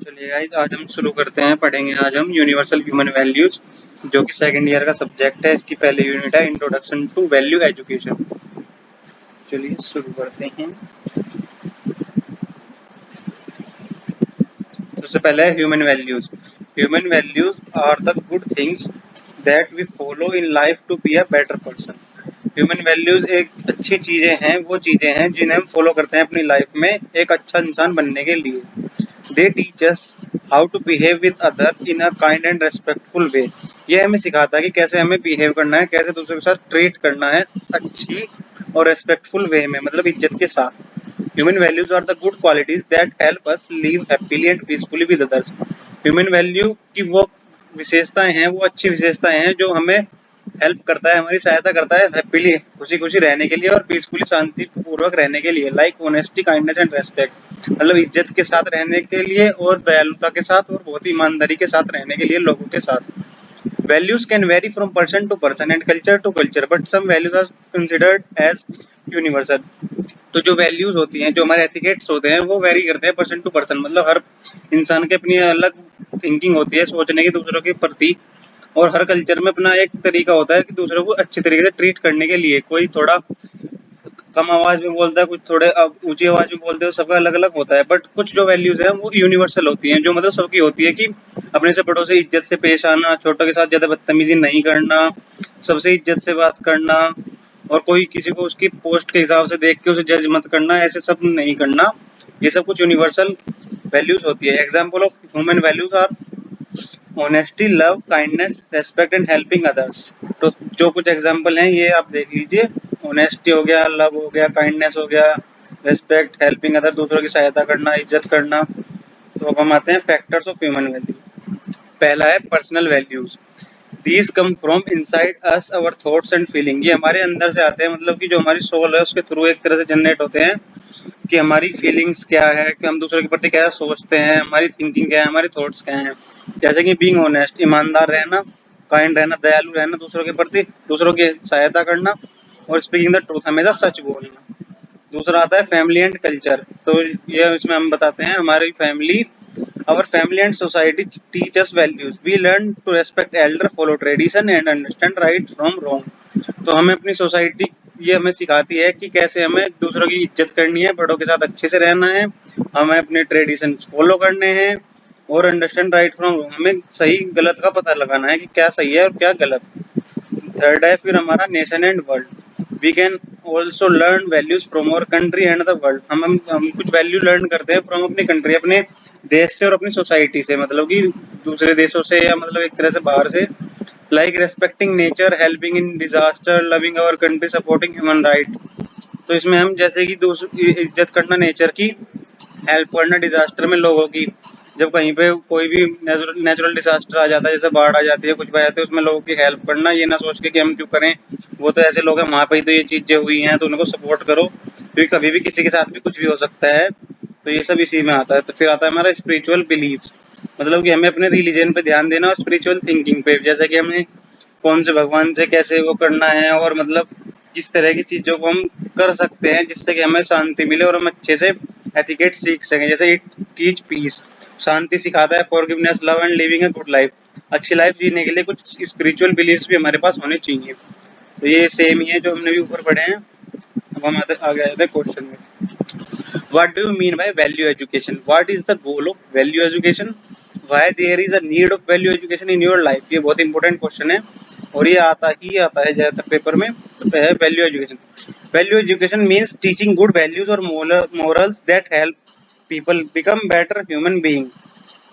चलिए गाइस, आज हम शुरू करते हैं। पढ़ेंगे आज हम यूनिवर्सल ह्यूमन वैल्यूज, जो कि सेकंड ईयर का सब्जेक्ट है। इसकी पहली यूनिट है इंट्रोडक्शन टू वैल्यू एजुकेशन। चलिए शुरू करते हैं। सबसे पहले है human values. Human values are the good things that we follow in life to be a better person. Human values एक अच्छी चीजें हैं, वो चीजें हैं जिन्हें हम फॉलो करते हैं अपनी लाइफ में एक अच्छा इंसान बनने के लिए। They teach us how to behave with other in a kind and respectful way. ये हमें सिखाता है कि कैसे हमें बिहेव करना है, कैसे दूसरों के साथ ट्रीट करना है अच्छी और रेस्पेक्टफुल वे में, मतलब इज्जत के साथ। Human values are the good qualities that help us live happily and peacefully with others. Human value की वो विशेषताएं हैं, वो अच्छी विशेषताएं हैं जो हमें हेल्प करता है, हमारी सहायता करता है हैप्पीली, खुशी खुशी रहने के लिए और पीसफुली शांति पूर्वक रहने के लिए। Like honesty, kindness and respect, मतलब इज्जत के साथ रहने के लिए और दयालुता के साथ और बहुत ही ईमानदारी के साथ रहने के लिए लोगों के साथ। Values can vary from person to person and culture to culture, but some values are considered as universal. तो जो वैल्यूज होती हैं, जो हमारे एथिकेट्स होते हैं, वो वेरी करते हैं पर्सन टू पर्सन, मतलब हर इंसान के अपनी अलग थिंकिंग होती है सोचने की दूसरों के प्रति, और हर कल्चर में अपना एक तरीका होता है कि दूसरों को अच्छे तरीके से ट्रीट करने के लिए। कोई थोड़ा कम आवाज में बोलता है, कुछ थोड़े ऊंची आवाज में बोलते हैं, सबका अलग अलग होता है। बट कुछ जो वैल्यूज है वो यूनिवर्सल होती हैं, जो मतलब सबकी होती है, कि अपने से बड़ों से इज्जत से पेश आना, छोटों के साथ ज्यादा बदतमीजी नहीं करना, सबसे इज्जत से बात करना, और कोई किसी को उसकी पोस्ट के हिसाब से देख के उसे जज मत करना, ऐसे सब नहीं करना। ये सब कुछ यूनिवर्सल वैल्यूज होती है। Example of human values are honesty, love, kindness, respect and helping others. तो जो कुछ एग्जाम्पल हैं ये आप देख लीजिए। ऑनेस्टी हो गया, लव हो गया, काइंडनेस हो गया, रेस्पेक्ट, हेल्पिंग अदर, दूसरों की सहायता करना, इज्जत करना। तो अब हम आते हैं फैक्टर्स ऑफ ह्यूमन वैल्यू। पहला है personal values. These come from inside us, our thoughts and feeling। ये हमारे अंदर से आते हैं, मतलब कि जो हमारी सोल है उसके थ्रू एक तरह से जनरेट होते हैं, कि हमारी फीलिंग्स क्या है, कि हम दूसरों के प्रति क्या सोचते हैं, हमारी थिंकिंग क्या है, हमारी थॉट्स क्या हैं। जैसे कि बीइंग ऑनेस्ट, ईमानदार रहना, काइंड रहना, दयालु रहना दूसरों के प्रति, दूसरों की सहायता करना, और स्पीकिंग द ट्रूथ, हमेशा सच बोलना। दूसरा आता है फैमिली एंड कल्चर। तो ये इसमें हम बताते हैं हमारी family, our family and society teach us values. We learn to respect elder, follow tradition and understand right from wrong. तो हमें अपनी सोसाइटी ये हमें सिखाती है कि कैसे हमें दूसरों की इज्जत करनी है, बड़ों के साथ अच्छे से रहना है, हमें अपने ट्रेडिशन फॉलो करने हैं, और अंडरस्टैंड राइट फ्रॉम रॉन्ग, हमें सही गलत का पता लगाना है कि क्या सही है और क्या गलत। थर्ड है फिर हमारा nation and world. We can also learn values from our country and the world. हम कुछ वैल्यू लर्न करते हैं फ्रॉम अपनी कंट्री, अपने देश से और अपनी सोसाइटी से, मतलब कि दूसरे देशों से, या मतलब एक तरह से बाहर से। Like respecting nature, helping in disaster, loving our country, supporting human right. तो इसमें हम जैसे कि दूसरी इज्जत करना नेचर की, हेल्प करना डिजास्टर में लोगों की। जब कहीं पे कोई भी नेचुरल डिजास्टर आ जाता है, जैसे बाढ़ आ जाती है, कुछ भी आ जाती है, उसमें लोगों की हेल्प करना, ये ना सोच के कि हम क्यों करें, वो तो ऐसे लोग हैं, वहाँ पे ही तो ये चीजें हुई हैं, तो उनको सपोर्ट करो, क्योंकि कभी भी किसी के साथ भी कुछ भी हो सकता है। तो ये सब इसी में आता है। तो फिर आता है हमारा स्पिरिचुअल बिलीव्स, मतलब कि हमें अपने रिलीजन पे ध्यान देना और स्पिरिचुअल थिंकिंग पे, जैसे कि हमें कौन से भगवान से कैसे वो करना है, और मतलब किस तरह की चीजों को हम कर सकते हैं जिससे कि हमें शांति मिले और हम अच्छे से एथिकेट सीख सकें। जैसे इट टीच पीस, शांति सिखाता है, forgiveness, love and living a good life. अच्छी लाइफ जीने के लिए कुछ स्पिरिचुअल बिलीव्स भी हमारे पास होने चाहिए। तो ये सेम ही है जो हमने भी ऊपर पढ़े हैं। अब हम आगे आते हैं क्वेश्चन में। What do you mean by value education? What is the goal of value education? Why there is a need of value education in your life? ये बहुत इंपॉर्टेंट क्वेश्चन है, और ये आता है ज्यादातर पेपर में। तो है value education. Value education means teaching good values और morals that help people become better human being.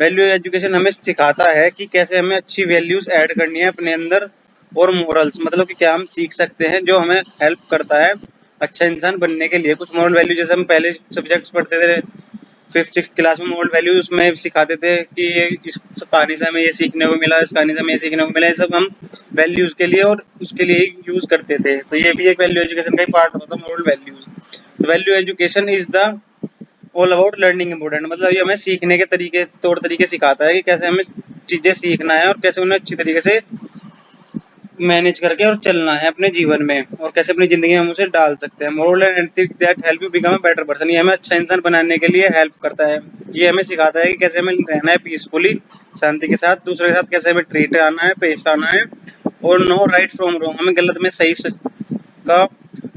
Value education हमें सिखाता है कि कैसे हमें अच्छी वैल्यूज ऐड करनी है अपने अंदर, और मोरल्स, मतलब कि क्या हम सीख सकते हैं जो हमें हेल्प करता है अच्छा इंसान बनने के लिए। कुछ मॉरल वैल्यू, जैसे हम पहले सब्जेक्ट्स पढ़ते थे 5th-6th क्लास में, मॉरल वैल्यू उसमें सिखाते थे कि ये इस कहानी से हमें ये सीखने को मिला, इस कहानी से हमें ये सीखने को मिला, ये सब हम वैल्यूज के लिए और उसके लिए यूज करते थे। तो ये भी एक वैल्यू एजुकेशन का ही पार्ट होता था, moral values. Value education is the all about learning important, मतलब ये हमें सीखने के तरीके, तौर तरीके सिखाता है कि कैसे हमें चीजें सीखना है और कैसे उन्हें अच्छी तरीके से मैनेज करके और चलना है अपने जीवन में, और कैसे अपनी जिंदगी में हम उसे डाल सकते हैं। Moral and ethics that help you become a better person, ये हमें अच्छा इंसान बनाने के लिए हेल्प करता है। ये हमें सिखाता है कि कैसे हमें रहना है पीसफुली, शांति के साथ, दूसरे के साथ कैसे हमें ट्रीट आना है, पेश आना है, और नो राइट फ्रॉम रॉन्ग, हमें गलत में सही का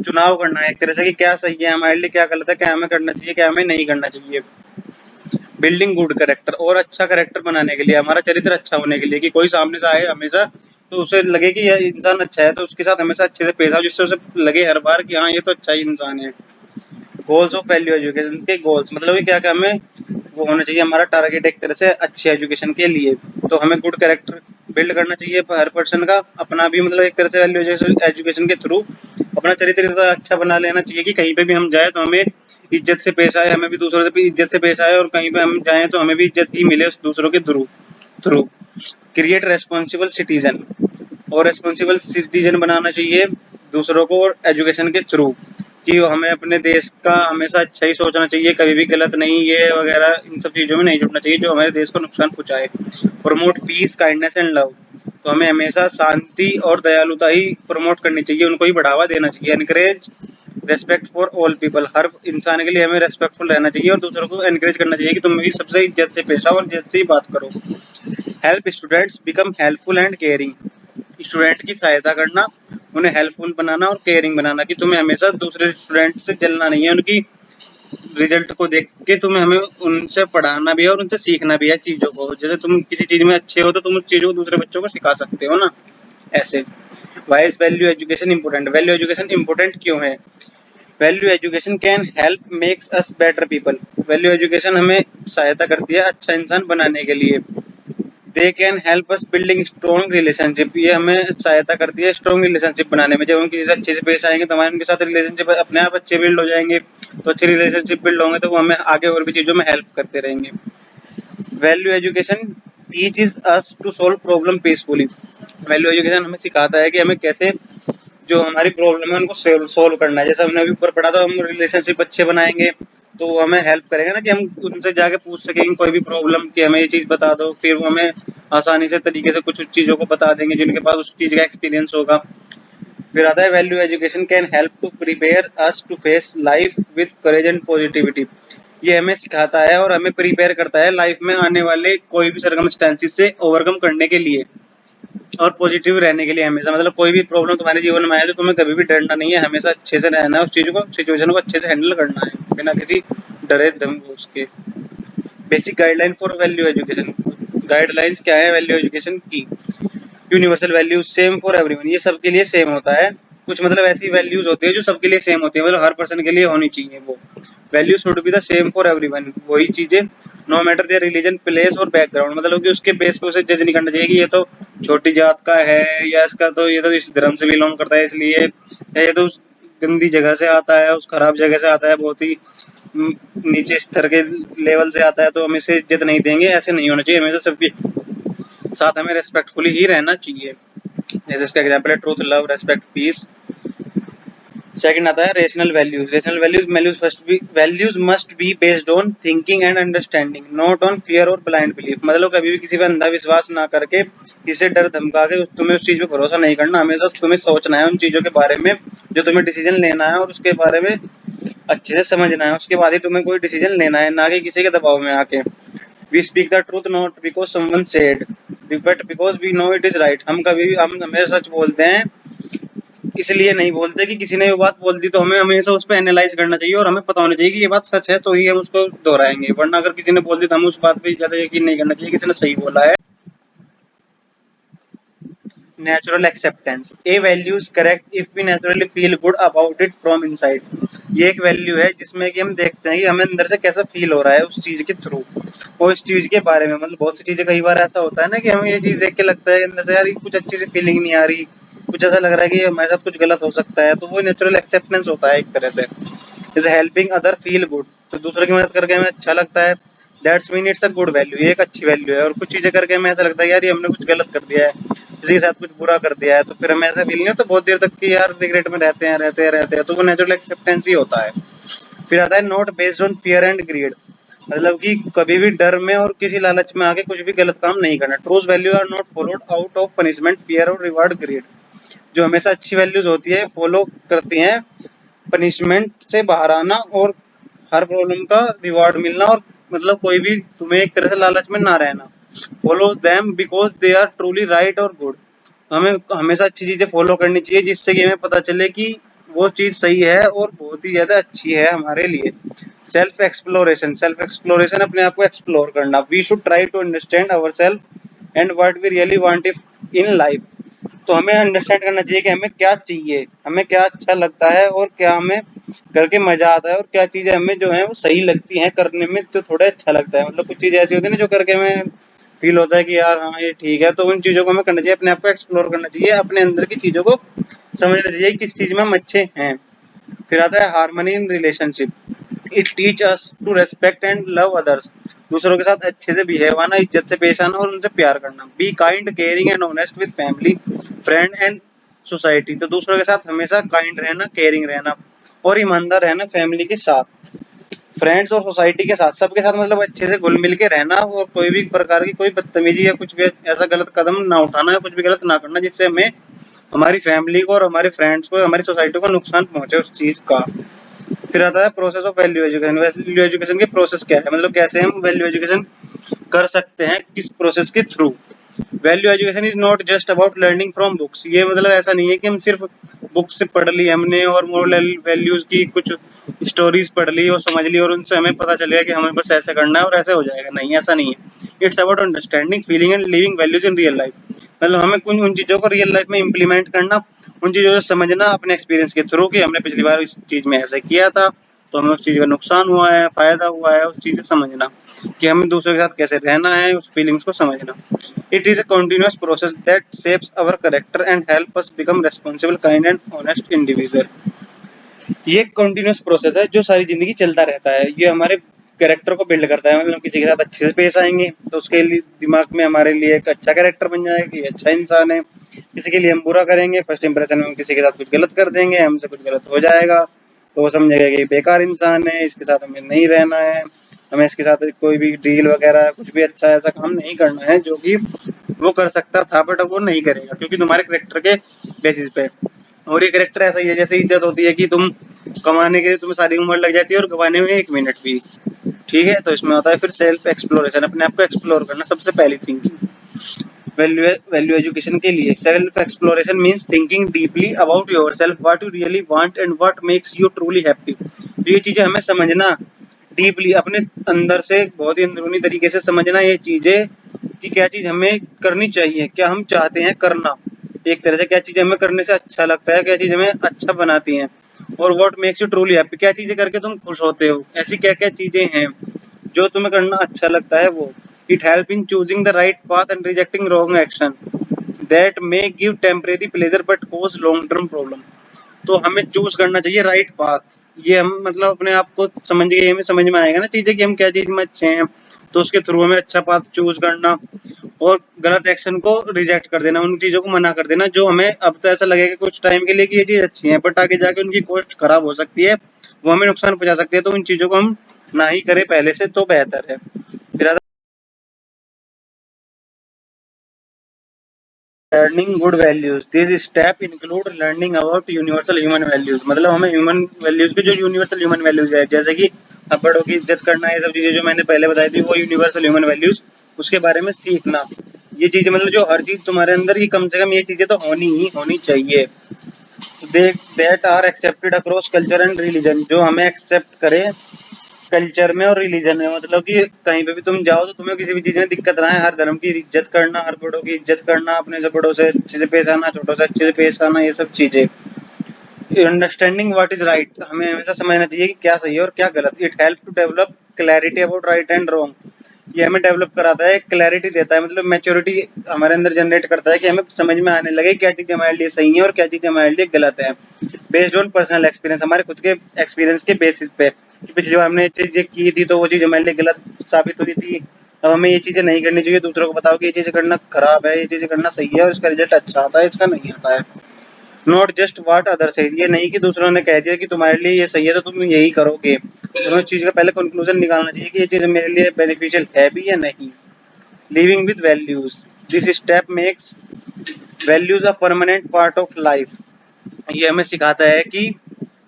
चुनाव करना है एक तरह से कि क्या सही है हमारे लिए, क्या गलत है, क्या हमें करना चाहिए, क्या हमें नहीं करना चाहिए। बिल्डिंग गुड करेक्टर, और अच्छा करेक्टर बनाने के लिए, हमारा चरित्र अच्छा होने के लिए, कि कोई सामने से आए हमेशा तो उसे लगे कि यह इंसान अच्छा है, तो उसके साथ हमेशा अच्छे से पेश आओ, जिससे उसे लगे हर बार कि हाँ ये तो अच्छा ही इंसान है। गोल्स ऑफ वैल्यू एजुकेशन के गोल्स मतलब कि क्या क्या हमें वो होना चाहिए, हमारा टारगेट एक तरह से अच्छी एजुकेशन के लिए। तो हमें गुड कैरेक्टर बिल्ड करना चाहिए हर पर्सन का, अपना भी मतलब एक तरह से वैल्यू एजुकेशन के थ्रू अपना चरित्र इतना अच्छा बना लेना चाहिए कि कहीं पे भी हम जाए तो हमें इज्जत से पेश आए, हमें भी दूसरों से भी इज्जत से पेश आए, और कहीं पे हम जाएं तो हमें भी इज्जत ही मिले उस दूसरों के through through create responsible citizen, और रेस्पॉन्सिबल सिटीजन बनाना चाहिए दूसरों को, और एजुकेशन के थ्रू कि हमें अपने देश का हमेशा अच्छा ही सोचना चाहिए, कभी भी गलत नहीं ये वगैरह इन सब चीज़ों में नहीं जुड़ना चाहिए जो हमारे देश को नुकसान पहुंचाए। Promote peace kindness and love, तो हमें हमेशा शांति और दयालुता ही प्रमोट करनी चाहिए, उनको ही बढ़ावा देना चाहिए। Encourage respect for all people, हर इंसान के लिए हमें रेस्पेक्टफुल रहना चाहिए और दूसरों को एनकरेज करना चाहिए कि तुम भी सबसे इज्जत से पेश आओ और इज्जत से ही बात करो। Help students become helpful and caring, student की सहायता करना, उन्हें हेल्पफुल बनाना और केयरिंग बनाना, कि तुम्हें हमेशा दूसरे स्टूडेंट से जलना नहीं है, उनकी रिजल्ट को देख के तुम्हें हमें उनसे पढ़ाना भी है और उनसे सीखना भी है चीज़ों को। जैसे तुम किसी चीज़ में अच्छे हो तो तुम उस चीज़ों को दूसरे बच्चों को सिखा सकते हो ना, ऐसे। Why is value education important, value education important क्यों है? Value education can help makes us better people, value education हमें सहायता करती है अच्छा इंसान बनाने के लिए। They can help us building strong relationship, ये हमें सहायता करती है स्ट्रॉन्ग रिलेशनशिप बनाने में। जब हम किसी से अच्छे से पेश आएंगे तो हमारे उनके साथ रिलेशनशिप अपने आप अच्छे बिल्ड हो जाएंगे, तो अच्छे रिलेशनशिप बिल्ड होंगे तो वो हमें आगे और भी चीज़ों में हेल्प करते रहेंगे। Value education teaches us to solve problem peacefully, value education हमें सिखाता है कि हमें कैसे जो हमारी प्रॉब्लम है उनको सोल्व करना है। जैसे हमने अभी ऊपर पढ़ा था, हम रिलेशनशिप अच्छे बनाएंगे तो वो हमें हेल्प करेगा ना, कि हम उनसे जाके पूछ सकेंगे कोई भी प्रॉब्लम कि हमें ये चीज़ बता दो, फिर वो हमें आसानी से तरीके से कुछ चीज़ों को बता देंगे जिनके पास उस चीज़ का एक्सपीरियंस होगा। फिर आता है value education can help to prepare us to face life with courage and positivity, ये हमें सिखाता है और हमें प्रिपेयर करता है लाइफ में आने वाले कोई भी सर्कमस्टेंसेस से ओवरकम करने के लिए और पॉजिटिव रहने के लिए हमेशा। मतलब कोई भी प्रॉब्लम तुम्हारे जीवन में आए तो तुम्हें कभी भी डरना नहीं है, हमेशा अच्छे से रहना है, उस चीज़ को सिचुएशन को अच्छे से हैंडल करना है बिना किसी डरे दम उसके। Basic guideline for value education, guidelines क्या है वैल्यू एजुकेशन की? Universal values same for everyone, ये सबके लिए सेम होता है। कुछ मतलब ऐसी वैल्यूज होती है जो सबके लिए सेम होती है, मतलब हर पर्सन के लिए होनी चाहिए वो value should be the same for everyone, वही चीजें no matter their religion place और बैकग्राउंड, मतलब कि उसके बेस पे उसे जज नहीं करना चाहिए कि ये तो छोटी जात का है, या इसका तो ये तो इस धर्म से बिलोंग करता है इसलिए, या ये तो उस गंदी जगह से आता है, उस खराब जगह से आता है, बहुत ही नीचे स्तर के लेवल से आता है तो हम इसे इज्जत नहीं देंगे, ऐसे नहीं होना चाहिए। हमेशा सबके साथ हमें रेस्पेक्टफुली ही रहना चाहिए। जैसे इसका एग्जांपल है truth, love, respect, peace. Second आता है rational values, rational values must be based on thinking and understanding, not on fear और ब्लाइंड बिलीफ, मतलब कभी भी किसी पे अंधा विश्वास ना करके, किसी डर धमका के तुम्हें उस चीज पे भरोसा नहीं करना, हमेशा तुम्हें सोचना है उन चीजों के बारे में जो तुम्हें डिसीजन लेना है, और उसके बारे में अच्छे से समझना है, उसके बाद ही तुम्हें कोई डिसीजन लेना है, ना कि किसी के दबाव में आके। We speak the truth not because someone said but because we know it is right, हम हमेशा सच बोलते हैं इसलिए नहीं बोलते कि किसी ने वो बात बोल दी, तो हमें हमेशा उस पर एनालाइज करना चाहिए और हमें पता होना चाहिए कि ये बात सच है तो ही हम उसको दोहराएंगे, वरना अगर किसी ने बोल दी तो हमें उस बात पे ज्यादा यकीन नहीं करना चाहिए किसी ने सही बोला है। Natural acceptance, a value is correct if we naturally feel good about it from inside, ये एक वैल्यू है जिसमें कि हम देखते हैं कि हमें अंदर से कैसा फील हो रहा है उस चीज के थ्रू और इस चीज के बारे में। मतलब बहुत सी चीजें कई बार ऐसा होता है ना कि हमें ये चीज देख के लगता है अंदर से यार कुछ अच्छी सी फीलिंग नहीं आ रही, कुछ ऐसा लग रहा है कि हमारे साथ कुछ गलत हो सकता है, तो वो नेचुरल एक्सेप्टेंस होता है एक तरह से। जैसे हेल्पिंग अदर फील गुड, तो दूसरे की मदद करके हमें अच्छा लगता है, that's mean it's a good value, ये एक अच्छी वैल्यू है। और कुछ चीजें करके हमें ऐसा लगता है यार ये हमने कुछ गलत कर दिया है, किसी के साथ कुछ बुरा कर दिया है, तो फिर हमें ऐसा फील नहीं होता बहुत देर तक कि यार रिग्रेट में रहते हैं, तो वो नेचुरल एक्सेप्टेंस ही होता है। फिर आता है not based on fear and greed, मतलब कि कभी भी डर में और किसी लालच में आके कुछ भी गलत काम नहीं करना। Truth value are not followed out of punishment, fear और रिवार्ड, ग्रीड, जो हमेशा अच्छी वैल्यूज होती है फॉलो करती हैं पनिशमेंट से बाहर आना और हर प्रॉब्लम का रिवार्ड मिलना और मतलब कोई भी तुम्हें एक तरह से लालच में ना रहना। Follow them because they are truly right और गुड। हमें हमेशा अच्छी चीजें फॉलो करनी चाहिए जिससे कि हमें पता चले कि वो चीज सही है और बहुत ही ज्यादा अच्छी है हमारे लिए। सेल्फ एक्सप्लोरेशन अपने आप को एक्सप्लोर करना। We should try to understand our self and what we really want in life. तो हमें अंडरस्टैंड करना चाहिए कि हमें क्या चाहिए, हमें क्या अच्छा लगता है और क्या हमें करके मजा आता है, और क्या चीजें हमें जो है वो सही लगती हैं करने में, तो थोड़ा अच्छा लगता है। मतलब कुछ चीजें ऐसी होती है ना जो करके हमें फील होता है कि यार हाँ ये ठीक है, तो उन चीजों को हमें करना चाहिए, अपने आप को एक्सप्लोर करना चाहिए, अपने अंदर की चीजों को समझना चाहिए किस चीज में हम अच्छे हैं। फिर आता है harmony in relationship. It teach us to respect and love others. दूसरों के साथ अच्छे से बिहेव आना, इज्जत से पेश आना और उनसे प्यार करना। Be kind, caring and honest with family, friend and society. तो दूसरों के साथ हमेशा काइंड रहना, केयरिंग रहना और ईमानदार रहना फैमिली के साथ, फ्रेंड्स और सोसाइटी के साथ, सबके साथ मतलब अच्छे से घुल मिल के रहना, और कोई भी प्रकार की कोई बदतमीजी या कुछ भी ऐसा गलत कदम ना उठाना है, कुछ भी गलत ना करना जिससे हमें, हमारी फैमिली को और हमारे फ्रेंड्स को, हमारी सोसाइटी को नुकसान पहुंचे उस चीज का। फिर आता है process of value education. Value education की प्रोसेस क्या है, मतलब कैसे हम वैल्यू एजुकेशन कर सकते हैं, किस प्रोसेस के through. Value education is not just about learning from books. ये मतलब ऐसा नहीं है कि हम सिर्फ बुक से पढ़ ली हमने और मोरल वैल्यूज की कुछ स्टोरीज पढ़ ली और समझ ली और उनसे हमें पता चल गया कि हमें बस ऐसा करना है और ऐसे हो जाएगा। नहीं, ऐसा नहीं है। It's about understanding, feeling and living values in real life. मतलब हमें कुछ उन चीजों को रियल लाइफ में इम्प्लीमेंट करना, उन चीजों को समझना अपने एक्सपीरियंस के थ्रू कि हमने पिछली बार इस चीज में ऐसा किया था तो हमें उस चीज का नुकसान हुआ है, फायदा हुआ है, उस चीज से समझना कि हमें दूसरों के साथ कैसे रहना है, उस फीलिंग्स को समझना। It is a continuous process that shapes our character and help us become responsible, kind and honest individual. ये कंटिन्यूअस प्रोसेस है जो सारी जिंदगी चलता रहता है। ये हमारे कैरेक्टर को बिल्ड करता है। मतलब किसी के साथ अच्छे से पेश आएंगे तो उसके लिए दिमाग में हमारे लिए एक अच्छा कैरेक्टर बन जाएगा कि ये अच्छा इंसान है। किसी के लिए हम बुरा करेंगे, फर्स्ट इंप्रेशन में हम किसी के साथ कुछ गलत कर देंगे, हमसे कुछ गलत हो जाएगा तो वो समझेगा कि बेकार इंसान है, इसके साथ हमें नहीं रहना है, हमें इसके साथ कोई भी डील वगैरह कुछ भी अच्छा ऐसा काम नहीं करना है जो कि वो कर सकता था बट अब वो नहीं करेगा क्योंकि तुम्हारे कैरेक्टर के बेसिस पे। और ये कैरेक्टर ऐसा ही है जैसे इज्जत होती है कि तुम कमाने के लिए तुम्हें सारी उम्र लग जाती है और गवाने में 1 मिनट भी। ठीक है, तो इसमें होता है फिर सेल्फ एक्सप्लोरेशन, अपने आप को एक्सप्लोर करना सबसे पहली थिंकिंग। वैल्यू वैल्यू एजुकेशन के लिए self exploration means thinking deeply about yourself, what you really want and what makes you truly happy. तो ये चीजें हमें समझना डीपली, अपने अंदर से बहुत ही अंदरूनी तरीके से समझना ये चीजें कि क्या चीज हमें करनी चाहिए, क्या हम चाहते हैं करना, एक तरह से क्या चीज हमें करने से अच्छा लगता है, क्या चीज हमें अच्छा बनाती हैं, और what makes you truly happy, क्या चीजें करके तुम खुश होते हो, ऐसी क्या क्या चीजें हैं जो तुम्हें करना अच्छा लगता है वो। It help in choosing the right path and rejecting wrong action that may give temporary pleasure but cause long term problem. तो हमें चूज करना चाहिए राइट पाथ। ये हम मतलब अपने आप को समझ के हमें समझ में आएगा ना चीजें कि हम क्या चीज में अच्छे हैं, तो उसके थ्रू हमें अच्छा पाथ चूज करना और गलत एक्शन को रिजेक्ट कर देना, उन चीजों को मना कर देना जो हमें अब तो ऐसा लगेगा कुछ टाइम के लिए कि ये चीज अच्छी है बट आगे जाके उनकी कॉस्ट खराब हो सकती है, वो हमें नुकसान पहुंचा सकती है, तो उन चीजों को हम ना ही करें पहले से तो बेहतर है। फिर learning good values, this step include learning about universal human values. मतलब हमें ह्यूमन वैल्यूज के जो यूनिवर्सल ह्यूमन वैल्यूज है जैसे कि बड़ों की इज्जत करना, ये सब चीजें जो मैंने पहले बताई थी वो यूनिवर्सल ह्यूमन वैल्यूज, उसके बारे में सीखना। ये चीजें मतलब जो हर चीज तुम्हारे अंदर की कम से कम ये चीजें तो होनी ही होनी चाहिए। That are accepted across culture and religion, जो हमें एक्सेप्ट करे कल्चर में और रिलीजन में। मतलब कि कहीं पे भी तुम जाओ तो तुम्हें किसी भी चीज में दिक्कत ना है, हर धर्म की इज्जत करना, हर बड़ों की इज्जत करना, अपने से बड़ों से अच्छे से पेश आना, छोटों से अच्छे से पेश आना, ये सब चीजें। अंडरस्टैंडिंग व्हाट इज राइट, हमें हमेशा समझना चाहिए कि क्या सही है और क्या गलत। It help to develop clarity about right and wrong, ये हमें डेवलप कराता है, क्लैरिटी देता है, मतलब मैच्योरिटी हमारे अंदर जनरेट करता है कि हमें समझ में आने लगे क्या चीजें हमारे लिए सही है और क्या चीजें हमारे लिए गलत है। बेस्ड ऑन पर्सनल एक्सपीरियंस, हमारे खुद के एक्सपीरियंस के बेसिस पे कि पिछली बार हमने ये चीजें की थी तो वो चीज हमारे लिए गलत साबित हुई थी, अब हमें ये चीजें नहीं करनी चाहिए, दूसरों को बताओ कि ये चीजें करना खराब है, ये चीजें करना सही है और इसका रिजल्ट अच्छा आता है, इसका नहीं आता है। नॉट जस्ट व्हाट अदर से, ये नहीं कि दूसरों ने कह दिया कि तुम्हारे लिए ये सही है तो तुम यही करोगे, तुम्हें चीज का पहले कंक्लूजन निकालना चाहिए कि ये चीज मेरे लिए बेनिफिशियल है भी या नहीं। Living with values, this step makes values a permanent part of life, ये हमें सिखाता है कि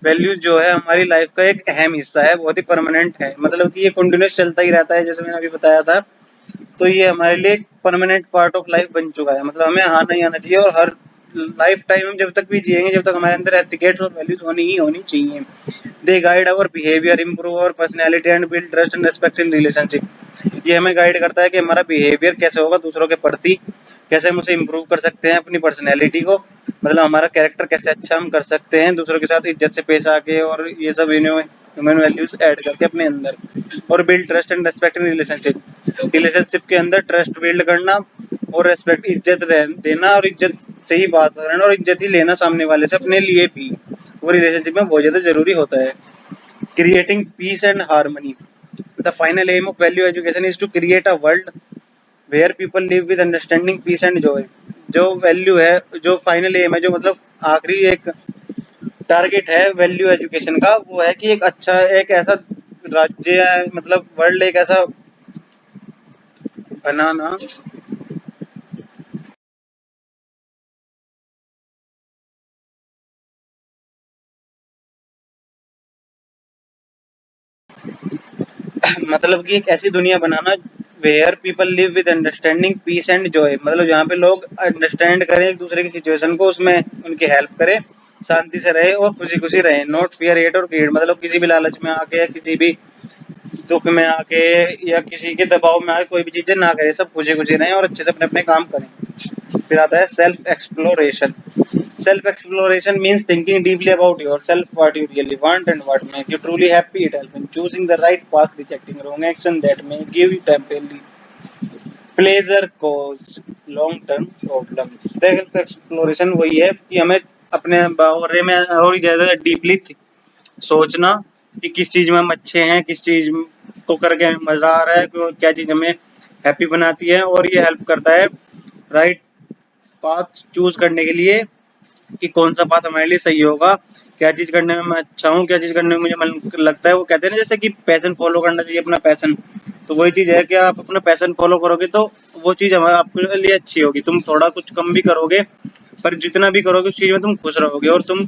वैल्यूज जो है हमारी लाइफ का एक अहम हिस्सा है, बहुत ही परमानेंट है, मतलब कि ये कंटिन्यूस चलता ही रहता है, जैसे मैंने अभी बताया था। तो ये हमारे लिए एक परमानेंट पार्ट ऑफ लाइफ बन चुका है, मतलब हमें आना ही आना चाहिए, और हर लाइफ टाइम हम जब तक भी जिएंगे, जब तक हमारे अंदर एथिकेट्स और वैल्यूज होनी ही होनी चाहिए। They guide our behaviour, improve our personality and build trust and respect in relationship. ये हमें गाइड करता है कि हमारा बिहेवियर कैसे होगा दूसरों के प्रति, कैसे हम उसे इम्प्रूव कर सकते हैं अपनी पर्सनैलिटी को, मतलब हमारा कैरेक्टर कैसे अच्छा हम कर सकते हैं दूसरों के साथ इज्जत से पेश आके, और ये सब ह्यूमन वैल्यूज ऐड करके अपने अंदर। और build trust and respect in relationship, relationship के अंदर ट्रस्ट बिल्ड करना और रेस्पेक्ट, इज्जत देना, और इज्जत से ही बात करना और इज्जत ही लेना सामने वाले से अपने लिए भी, वो रिलेशनशिप में बहुत ज्यादा जरूरी होता है। Creating peace and harmony, the final aim of value education is to create a world where people live with understanding peace and joy. जो वैल्यू है, जो फाइनल एम है, जो मतलब आखिरी एक टारगेट है वैल्यू एजुकेशन का, वो है कि एक अच्छा, एक ऐसा राज्य है, मतलब वर्ल्ड एक ऐसा बनाना, मतलब कि एक ऐसी दुनिया बनाना where people live with understanding peace and joy, मतलब जहाँ पे लोग अंडरस्टैंड करें एक दूसरे की सिचुएशन को, उसमें उनकी हेल्प करें, शांति से रहे और खुशी खुशी रहे, नॉट फियर हेट और ग्रीड, मतलब किसी भी लालच में आके या किसी भी दुख में आके या किसी के दबाव में आके कोई भी चीजें ना करें, सब खुशी खुशी रहें और अच्छे से अपने अपने काम करें। फिर आता है self exploration. Self exploration means thinking deeply about yourself, what you really want and what make you truly happy. It helps in choosing the right path, rejecting wrong action that may give you temporary pleasure cause long term problem. Self exploration वही है कि हमें अपने बारे में और ज्यादा deeply सोचना कि किस चीज में हम अच्छे हैं, किस चीज को करके हमें मजा आ रहा है, क्या चीज हमें हैप्पी बनाती है, और ये हेल्प करता है राइट पाथ चूज करने के लिए कि कौन सा पाथ हमारे लिए सही होगा, क्या चीज करने में मैं अच्छा हूँ, क्या चीज करने में मुझे मन लगता है। वो कहते हैं ना जैसे कि पैशन फॉलो करना चाहिए अपना पैशन, तो वही चीज है कि आप अपना पैशन फॉलो करोगे तो वो चीज हमारे आपके लिए अच्छी होगी। तुम थोड़ा कुछ कम भी करोगे, पर जितना भी करोगे उस चीज में तुम खुश रहोगे, और तुम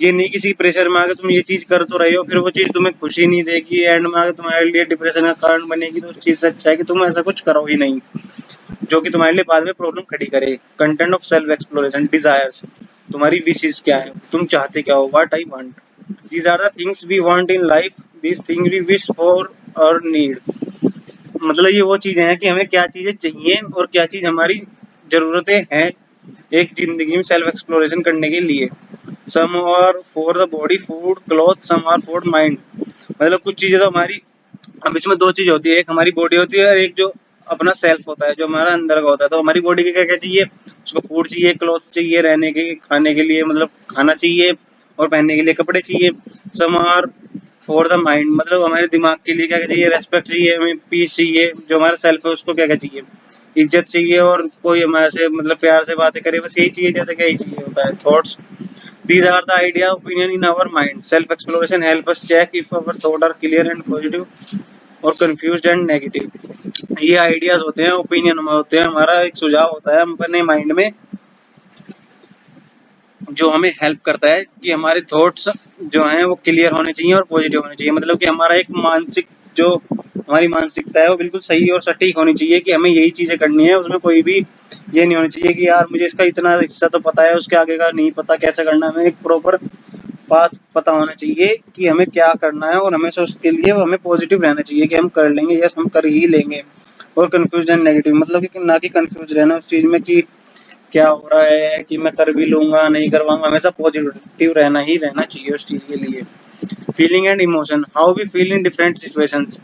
ये नहीं किसी प्रेशर में आके तुम ये चीज कर तो रहे हो, फिर वो चीज तुम्हें खुशी नहीं देगी, एंड में आके तुम्हारे लिए डिप्रेशन का कारण बनेगी। तो उस चीज से अच्छा है कि तुम ऐसा कुछ करो ही नहीं जो कि तुम्हारे लिए बाद में प्रॉब्लम खड़ी करे। Content of self exploration, desires, तुम्हारी विशेष क्या है, तुम चाहते क्या हो, what I want, these are the things we want in life, these thing we wish for और नीड, मतलब ये वो चीजें हैं कि हमें क्या चीजें चाहिए और क्या चीज हमारी जरूरतें हैं एक जिंदगी में सेल्फ एक्सप्लोरेशन करने के लिए। Some are for the body food cloth, some are for mind, मतलब कुछ चीजें तो हमारी, अब इसमें दो चीज होती है, एक हमारी बॉडी होती है और एक जो अपना सेल्फ होता है, जो हमारा अंदर का होता है। तो हमारी बॉडी के क्या क्या चाहिए, उसको फूड चाहिए, क्लॉथ चाहिए, रहने के खाने के लिए मतलब खाना चाहिए, और पहनने के लिए कपड़े चाहिए। Some are for the mind, मतलब हमारे दिमाग के लिए क्या क्या चाहिए, रेस्पेक्ट चाहिए, हमें पीस चाहिए, जो हमारा सेल्फ है उसको क्या क्या चाहिए, इज्जत चाहिए, और कोई हमारे से मतलब प्यार से बातें करे, बस यही चाहिए, ज्यादा क्या ही चाहिए होता है, thoughts. These are the idea opinion in our mind. Self exploration help us check if our thought are clear and positive और कंफ्यूज एंड नेगेटिव। ये आइडियाज होते हैं, ओपिनियन होते हैं, हमारा एक सुझाव होता है अपने माइंड में, जो हमें हेल्प करता है कि हमारे थॉट्स जो हैं वो क्लियर होने चाहिए और पॉजिटिव होने चाहिए, मतलब कि हमारा एक मानसिक जो हमारी मानसिकता है वो बिल्कुल सही और सटीक होनी चाहिए कि हमें यही चीजें करनी है, उसमें कोई भी ये नहीं होनी चाहिए कि यार मुझे इसका इतना हिस्सा तो पता है, उसके आगे का नहीं पता कैसे करना है। हमें एक प्रॉपर बात पता होना चाहिए कि हमें क्या करना है, और हमेशा उसके लिए हमें पॉजिटिव रहना चाहिए कि हम कर लेंगे, यस हम कर ही लेंगे। और कंफ्यूजन नेगेटिव, मतलब कि ना कि कंफ्यूज रहना उस चीज में कि क्या हो रहा है, कि मैं कर भी लूंगा नहीं करवाऊंगा, हमेशा पॉजिटिव रहना ही रहना चाहिए उस चीज के लिए। Feeling and emotion, how we feel in different situations,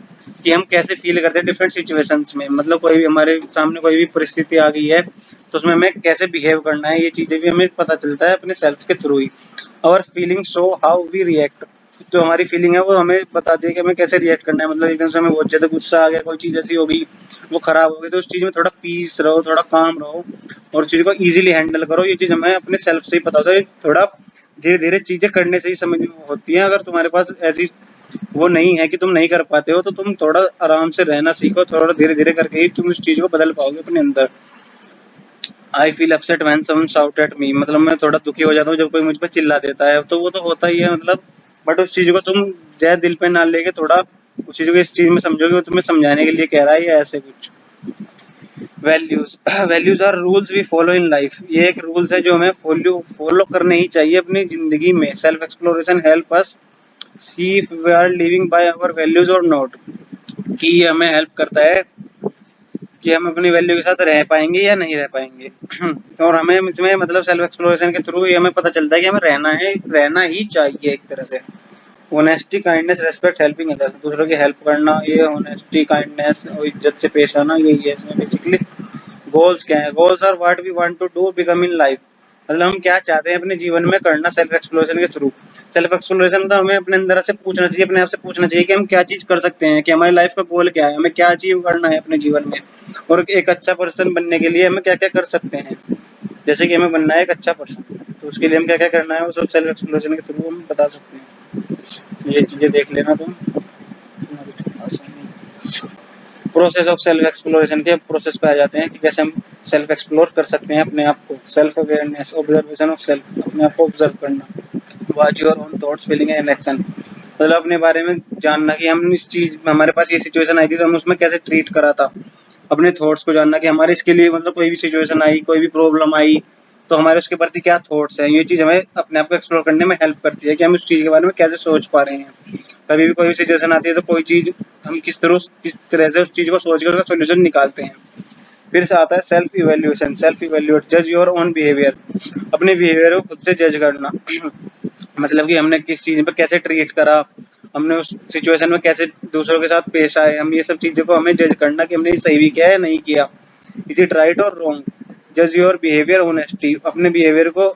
कि हम कैसे फील करते हैं डिफरेंट सिचुएशंस में, मतलब कोई भी हमारे सामने कोई भी परिस्थिति आ गई है तो उसमें हमें कैसे बिहेव करना है, ये चीजें भी हमें पता चलता है अपने सेल्फ के थ्रू ही। और feeling show how we react, जो हमारी फीलिंग है वो हमें बताती है कि हमें कैसे रिएक्ट करना है, मतलब एकदम से हमें बहुत ज्यादा गुस्सा आ गया, कोई चीज ऐसी हो गई वो खराब हो गई, तो उस चीज में थोड़ा पीस रहो, थोड़ा काम रहो और चीज को इजीली हैंडल करो। ये चीज हमें अपने सेल्फ से ही पता होता है, थोड़ा धीरे धीरे चीजें करने से ही समझ में होती है। अगर तुम्हारे पास ऐसी वो नहीं है कि तुम नहीं कर पाते हो, तो तुम थोड़ा आराम से रहना सीखो, थोड़ा धीरे धीरे करके ही तुम इस चीज को बदल पाओगे अपने अंदर। I feel upset when someone shout at me, मतलब मैं थोड़ा दुखी हो जाता हूँ जब कोई मुझ पर चिल्ला देता है, तो वो तो होता ही है, मतलब बट उस चीज को तुम ज्यादा दिल पे ना लेके थोड़ा उस चीज को इस चीज में समझोगे वो तुम्हें समझाने के लिए कह रहा है या ऐसे कुछ। Values values are rules we follow in life, ये एक रूल्स है जो हमें फॉलो फॉलो करने ही चाहिए अपनी जिंदगी में। Self exploration help us see if we are living by our values और नॉट, कि ये हमें हेल्प करता है कि हम अपनी वैल्यू के साथ रह पाएंगे या नहीं रह पाएंगे। और हमें इसमें मतलब सेल्फ एक्सप्लोरेशन के थ्रू ये हमें पता चलता है कि हमें रहना ही चाहिए एक तरह से। Honesty, kindness, respect, helping other, दूसरों की हेल्प करना, ये ऑनेस्टी, काइंडनेस और इज्जत से पेश आना, यही है इसमें बेसिकली। गोल्स क्या है? Goals are what we want to do become in life, मतलब हम क्या चाहते हैं अपने जीवन में करना सेल्फ एक्सप्लोरेशन के थ्रू। सेल्फ एक्सप्लोरेशन मतलब हमें अपने अंदर से पूछना चाहिए, अपने आप से पूछना चाहिए कि हम क्या चीज कर सकते हैं, कि हमारी लाइफ का गोल क्या है, हमें क्या अचीव करना है अपने जीवन में, और एक अच्छा पर्सन बनने के लिए हमें क्या क्या कर सकते हैं। जैसे कि हमें बनना है एक अच्छा पर्सन, तो उसके लिए हम क्या क्या करना है वो सब सेल्फ एक्सप्लोरेशन के थ्रू हम बता सकते हैं। ये चीजें देख लेना तुम। प्रोसेस ऑफ सेल्फ एक्सप्लोरेशन के प्रोसेस पे आ जाते हैं कि कैसे हम सेल्फ एक्सप्लोर कर सकते हैं अपने आप को। Self awareness, observation of self, अपने आप को ऑब्जर्व करना। Watch your own thoughts, feeling and action, मतलब अपने बारे में जानना कि हम इस चीज हमारे पास ये सिचुएशन आई थी तो हम उसमें कैसे ट्रीट करा था। अपने थॉट्स को जानना कि हमारे इसके लिए मतलब कोई भी सिचुएशन आई, कोई भी प्रॉब्लम आई तो हमारे उसके प्रति क्या थॉट्स हैं। ये चीज हमें अपने आप को एक्सप्लोर करने में हेल्प करती है कि हम उस चीज के बारे में कैसे सोच पा रहे हैं। कभी भी कोई भी सिचुएशन आती है तो कोई चीज हम किस तरह से उस चीज को सोच कर उसका सोल्यूशन निकालते हैं। फिर से आता है सेल्फ इवेल्युएशन, सेल्फ इवेल्युएट, जज योर ओन बिहेवियर, अपने बिहेवियर को खुद से जज करना। मतलब कि हमने किस चीज पे कैसे ट्रीट करा, हमने उस सिचुएशन में कैसे दूसरों के साथ पेश आए, हम ये सब चीजों को हमें जज करना कि हमने सही भी किया है नहीं किया, इज इट राइट और रॉन्ग। जज योर बिहेवियर ऑनेस्टी, अपने बिहेवियर को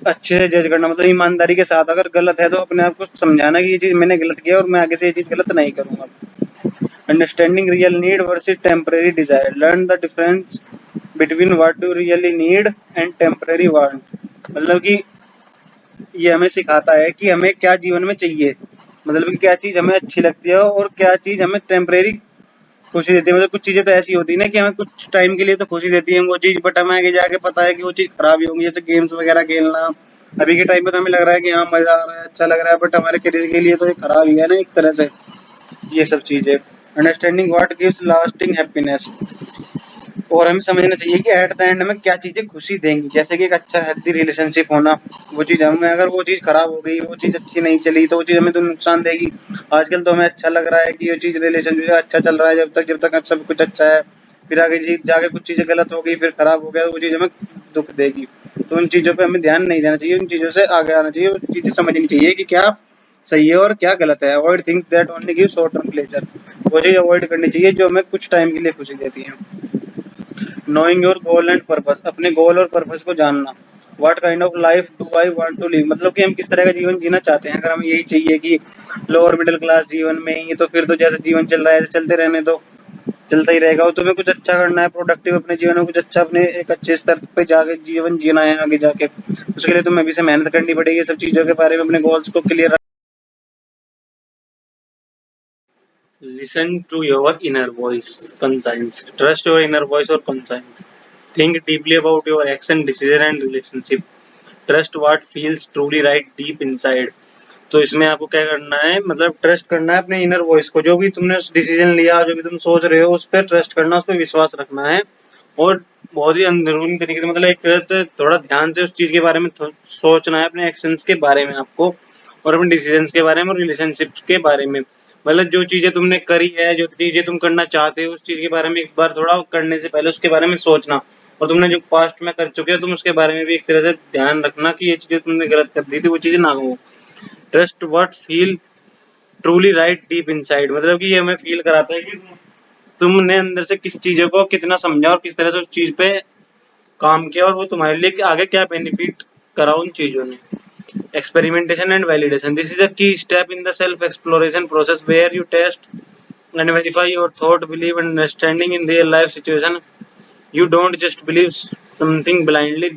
अच्छे से जज करना, मतलब ईमानदारी के साथ। अगर गलत है तो अपने आप को समझाना कि ये चीज मैंने गलत किया और मैं आगे से ये चीज गलत नहीं करूंगा। Understanding real need versus temporary desire, learn the difference between what you really need and temporary want, मतलब कि ये हमें सिखाता है कि हमें क्या जीवन में चाहिए, मतलब कि क्या चीज हमें अच्छी लगती है और क्या चीज हमें टेम्परेरी खुशी देती है। मतलब कुछ चीजें तो ऐसी होती है ना कि हमें कुछ टाइम के लिए तो खुशी देती है वो चीज, बट हमें आगे जाके पता है कि वो चीज खराब ही होंगी। जैसे गेम्स वगैरह खेलना, अभी के टाइम पे तो हमें लग रहा है कि हाँ मजा आ रहा है, अच्छा लग रहा है, बट हमारे करियर के लिए तो ये खराब ही है ना एक तरह से, ये सब चीजें। Understanding what gives lasting happiness, और हमें समझना चाहिए कि एट द एंड हमें क्या चीजें खुशी देंगी। जैसे कि एक अच्छा हेल्थी रिलेशनशिप होना, वो चीज हमें, अगर वो चीज खराब हो गई, वो चीज अच्छी नहीं चली तो वो चीज हमें तो नुकसान देगी। आजकल तो हमें अच्छा लग रहा है कि ये चीज रिलेशनशिप अच्छा चल रहा है, जब तक सब कुछ अच्छा है, फिर आगे जाके कुछ चीजें गलत हो गई, फिर खराब हो गया तो वो चीज हमें दुख देगी। तो उन चीजों पे हमें ध्यान नहीं देना चाहिए, उन चीजों से आगे आना चाहिए, वो चीजें समझनी चाहिए कि क्या सही है और क्या गलत है। Avoid things that only give short term pleasure, वो चीज अवॉइड करनी चाहिए जो हमें कुछ टाइम के लिए खुशी देती है। Knowing your goal and purpose, अपने गोल और पर्पस को जानना। What kind of life do I want to live, मतलब कि हम किस तरह का जीवन जीना चाहते हैं। अगर हमें यही चाहिए कि लोअर मिडिल क्लास जीवन में ही, तो फिर तो जैसे जीवन चल रहा है चलते रहने दो, चलता ही रहेगा। और तुम्हें कुछ अच्छा करना है, प्रोडक्टिव अपने जीवन में कुछ अच्छा, अपने एक अच्छे स्तर पे जाके जीवन जीना है आगे जाके, उसके लिए तुम्हें अभी से मेहनत करनी पड़ेगी। सब चीजों के बारे में अपने गोल्स को clear. Listen to your inner voice, conscience. Trust your inner voice or conscience. Think deeply about your action, decision and relationship. Trust what feels truly right deep inside. तो इसमें आपको क्या करना है, मतलब ट्रस्ट करना है अपने इनर वॉइस को। जो भी तुमने डिसीजन लिया, जो भी तुम सोच रहे हो, उस पर ट्रस्ट करना, उस पर विश्वास रखना है। और बहुत ही अंदरूनी तरीके से, मतलब एक तरह से थोड़ा ध्यान से उस चीज के बारे में सोचना है, अपने एक्शंस के बारे में आपको, और अपने डिसीजंस के बारे में और रिलेशनशिप के बारे में। मतलब जो चीजें तुमने करी है, जो चीजें तुम करना चाहते हो, उस चीज के बारे में एक बार थोड़ा करने से पहले उसके बारे में सोचना। और तुमने जो पास्ट में कर चुके हो तुम उसके बारे में भी एक तरह से ध्यान रखना कि ये चीजें तुमने गलत कर दी थी, वो चीजें ना हो। Trust what feel truly right deep inside, मतलब कि ये हमें फील कराता है कि तुमने अंदर से किस चीजों को कितना समझा और किस तरह से उस चीज पे काम किया, और वो तुम्हारे लिए आगे क्या बेनिफिट करा उन चीजों ने। Experimentation and validation. This is a key step in the self-exploration process where you test and verify your thought, belief, and understanding in real life situation. You don't just believe something blindly.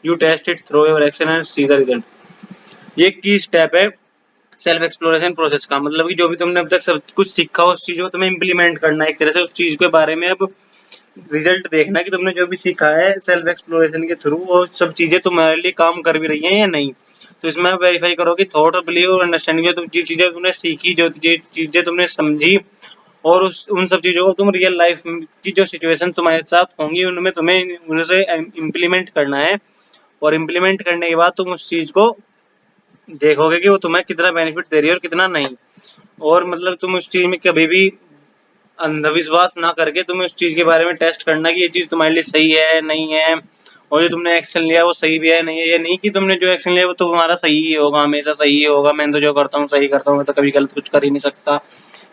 You test it through your action and see the result. ये की step है self exploration process का, मतलब कि जो भी तुमने अब तक सब कुछ सीखा उस चीज को तुम्हें इम्प्लीमेंट करना है एक तरह से उस चीज के बारे में। अब रिजल्ट देखना कि तुमने जो भी सीखा है सेल्फ एक्सप्लोरेशन के थ्रू वो सब चीजें तुम्हारे लिए काम कर भी रही हैं या नहीं। तो इसमें आप वेरीफाई करो कि थॉट और बिलीव और अंडरस्टैंडिंग जो चीजें तुमने सीखी, जो चीजें तुमने समझी, और उन सब चीजों को तुम रियल लाइफ की जो सिचुएशन तुम्हारे साथ होंगी उनमें तुम्हें उनसे इम्प्लीमेंट करना है। और इम्प्लीमेंट करने के बाद तुम उस चीज को देखोगे कि वो तुम्हें कितना बेनिफिट दे रही है और कितना नहीं। और मतलब तुम उस चीज में कभी भी अंधविश्वास ना करके तुम्हें उस चीज के बारे में टेस्ट करना कि ये चीज तुम्हारे लिए सही है नहीं है, और जो तुमने एक्शन लिया वो सही भी है नहीं है। ये नहीं कि तुमने जो एक्शन लिया वो तुम्हारा सही ही होगा, हमेशा सही ही होगा, मैं तो जो करता हूँ सही करता हूँ, मैं तो कभी गलत कुछ कर ही नहीं सकता।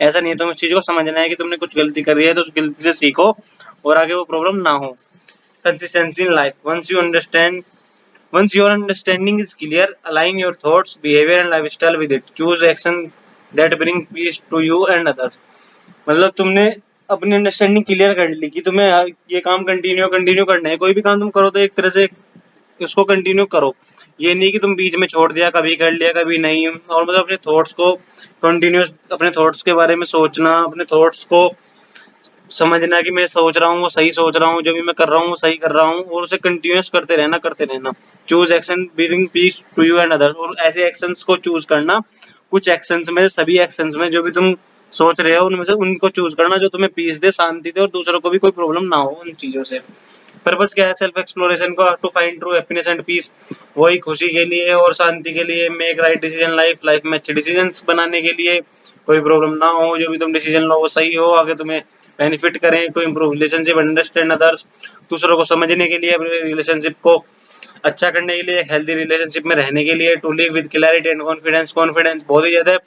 ऐसा नहीं है। तुम उस चीज को समझना है कि तुमने कुछ गलती कर दी है तो उस गलती से सीखो और आगे वो प्रॉब्लम ना हो। Consistency in life, once your understanding is clear, align your thoughts, behavior and lifestyle with it. Choose action that bring peace to you and others. मतलब तुमने अपनी अंडरस्टैंडिंग क्लियर कर ली कि तुम्हें ये काम कंटिन्यू करना है। कोई भी काम तुम करो तो एक तरह से उसको कंटिन्यू करो। ये नहीं कि तुम बीच में छोड़ दिया, कभी कर लिया कभी नहीं। और मतलब अपने थॉट्स को कंटिन्यूस, अपने थॉट्स के बारे में सोचना, अपने थॉट्स को समझना कि मैं सोच रहा हूँ वो सही सोच रहा हूँ, जो भी मैं कर रहा हूँ वो सही कर रहा हूँ, और उसे कंटिन्यूस करते रहना। Choose action bring peace to you and others, और ऐसे एक्शंस को चूज करना। कुछ एक्शंस में, सभी एक्शंस में जो भी तुम सोच रहे हो उनमें से उनको चूज करना जो तुम्हें पीस दे, शांति दे, और दूसरों को भी कोई प्रॉब्लम ना हो उन चीजों से। पर्पस क्या है सेल्फ एक्सप्लोरेशन का? To find true happiness and peace, वही खुशी के लिए और शांति के लिए। मेक राइट डिसीजन लाइफ में अच्छे डिसीजंस बनाने के लिए, कोई प्रॉब्लम ना हो, जो भी तुम डिसीजन लो वो सही हो, आगे तुम्हें बेनिफिट करें। To improve relationship, understand others, दूसरों को समझने के लिए, अपने रिलेशनशिप को अच्छा करने के लिए, हेल्दी रिलेशनशिप में रहने के लिए। To live with clarity and confidence, confidence बहुत ही ज्यादा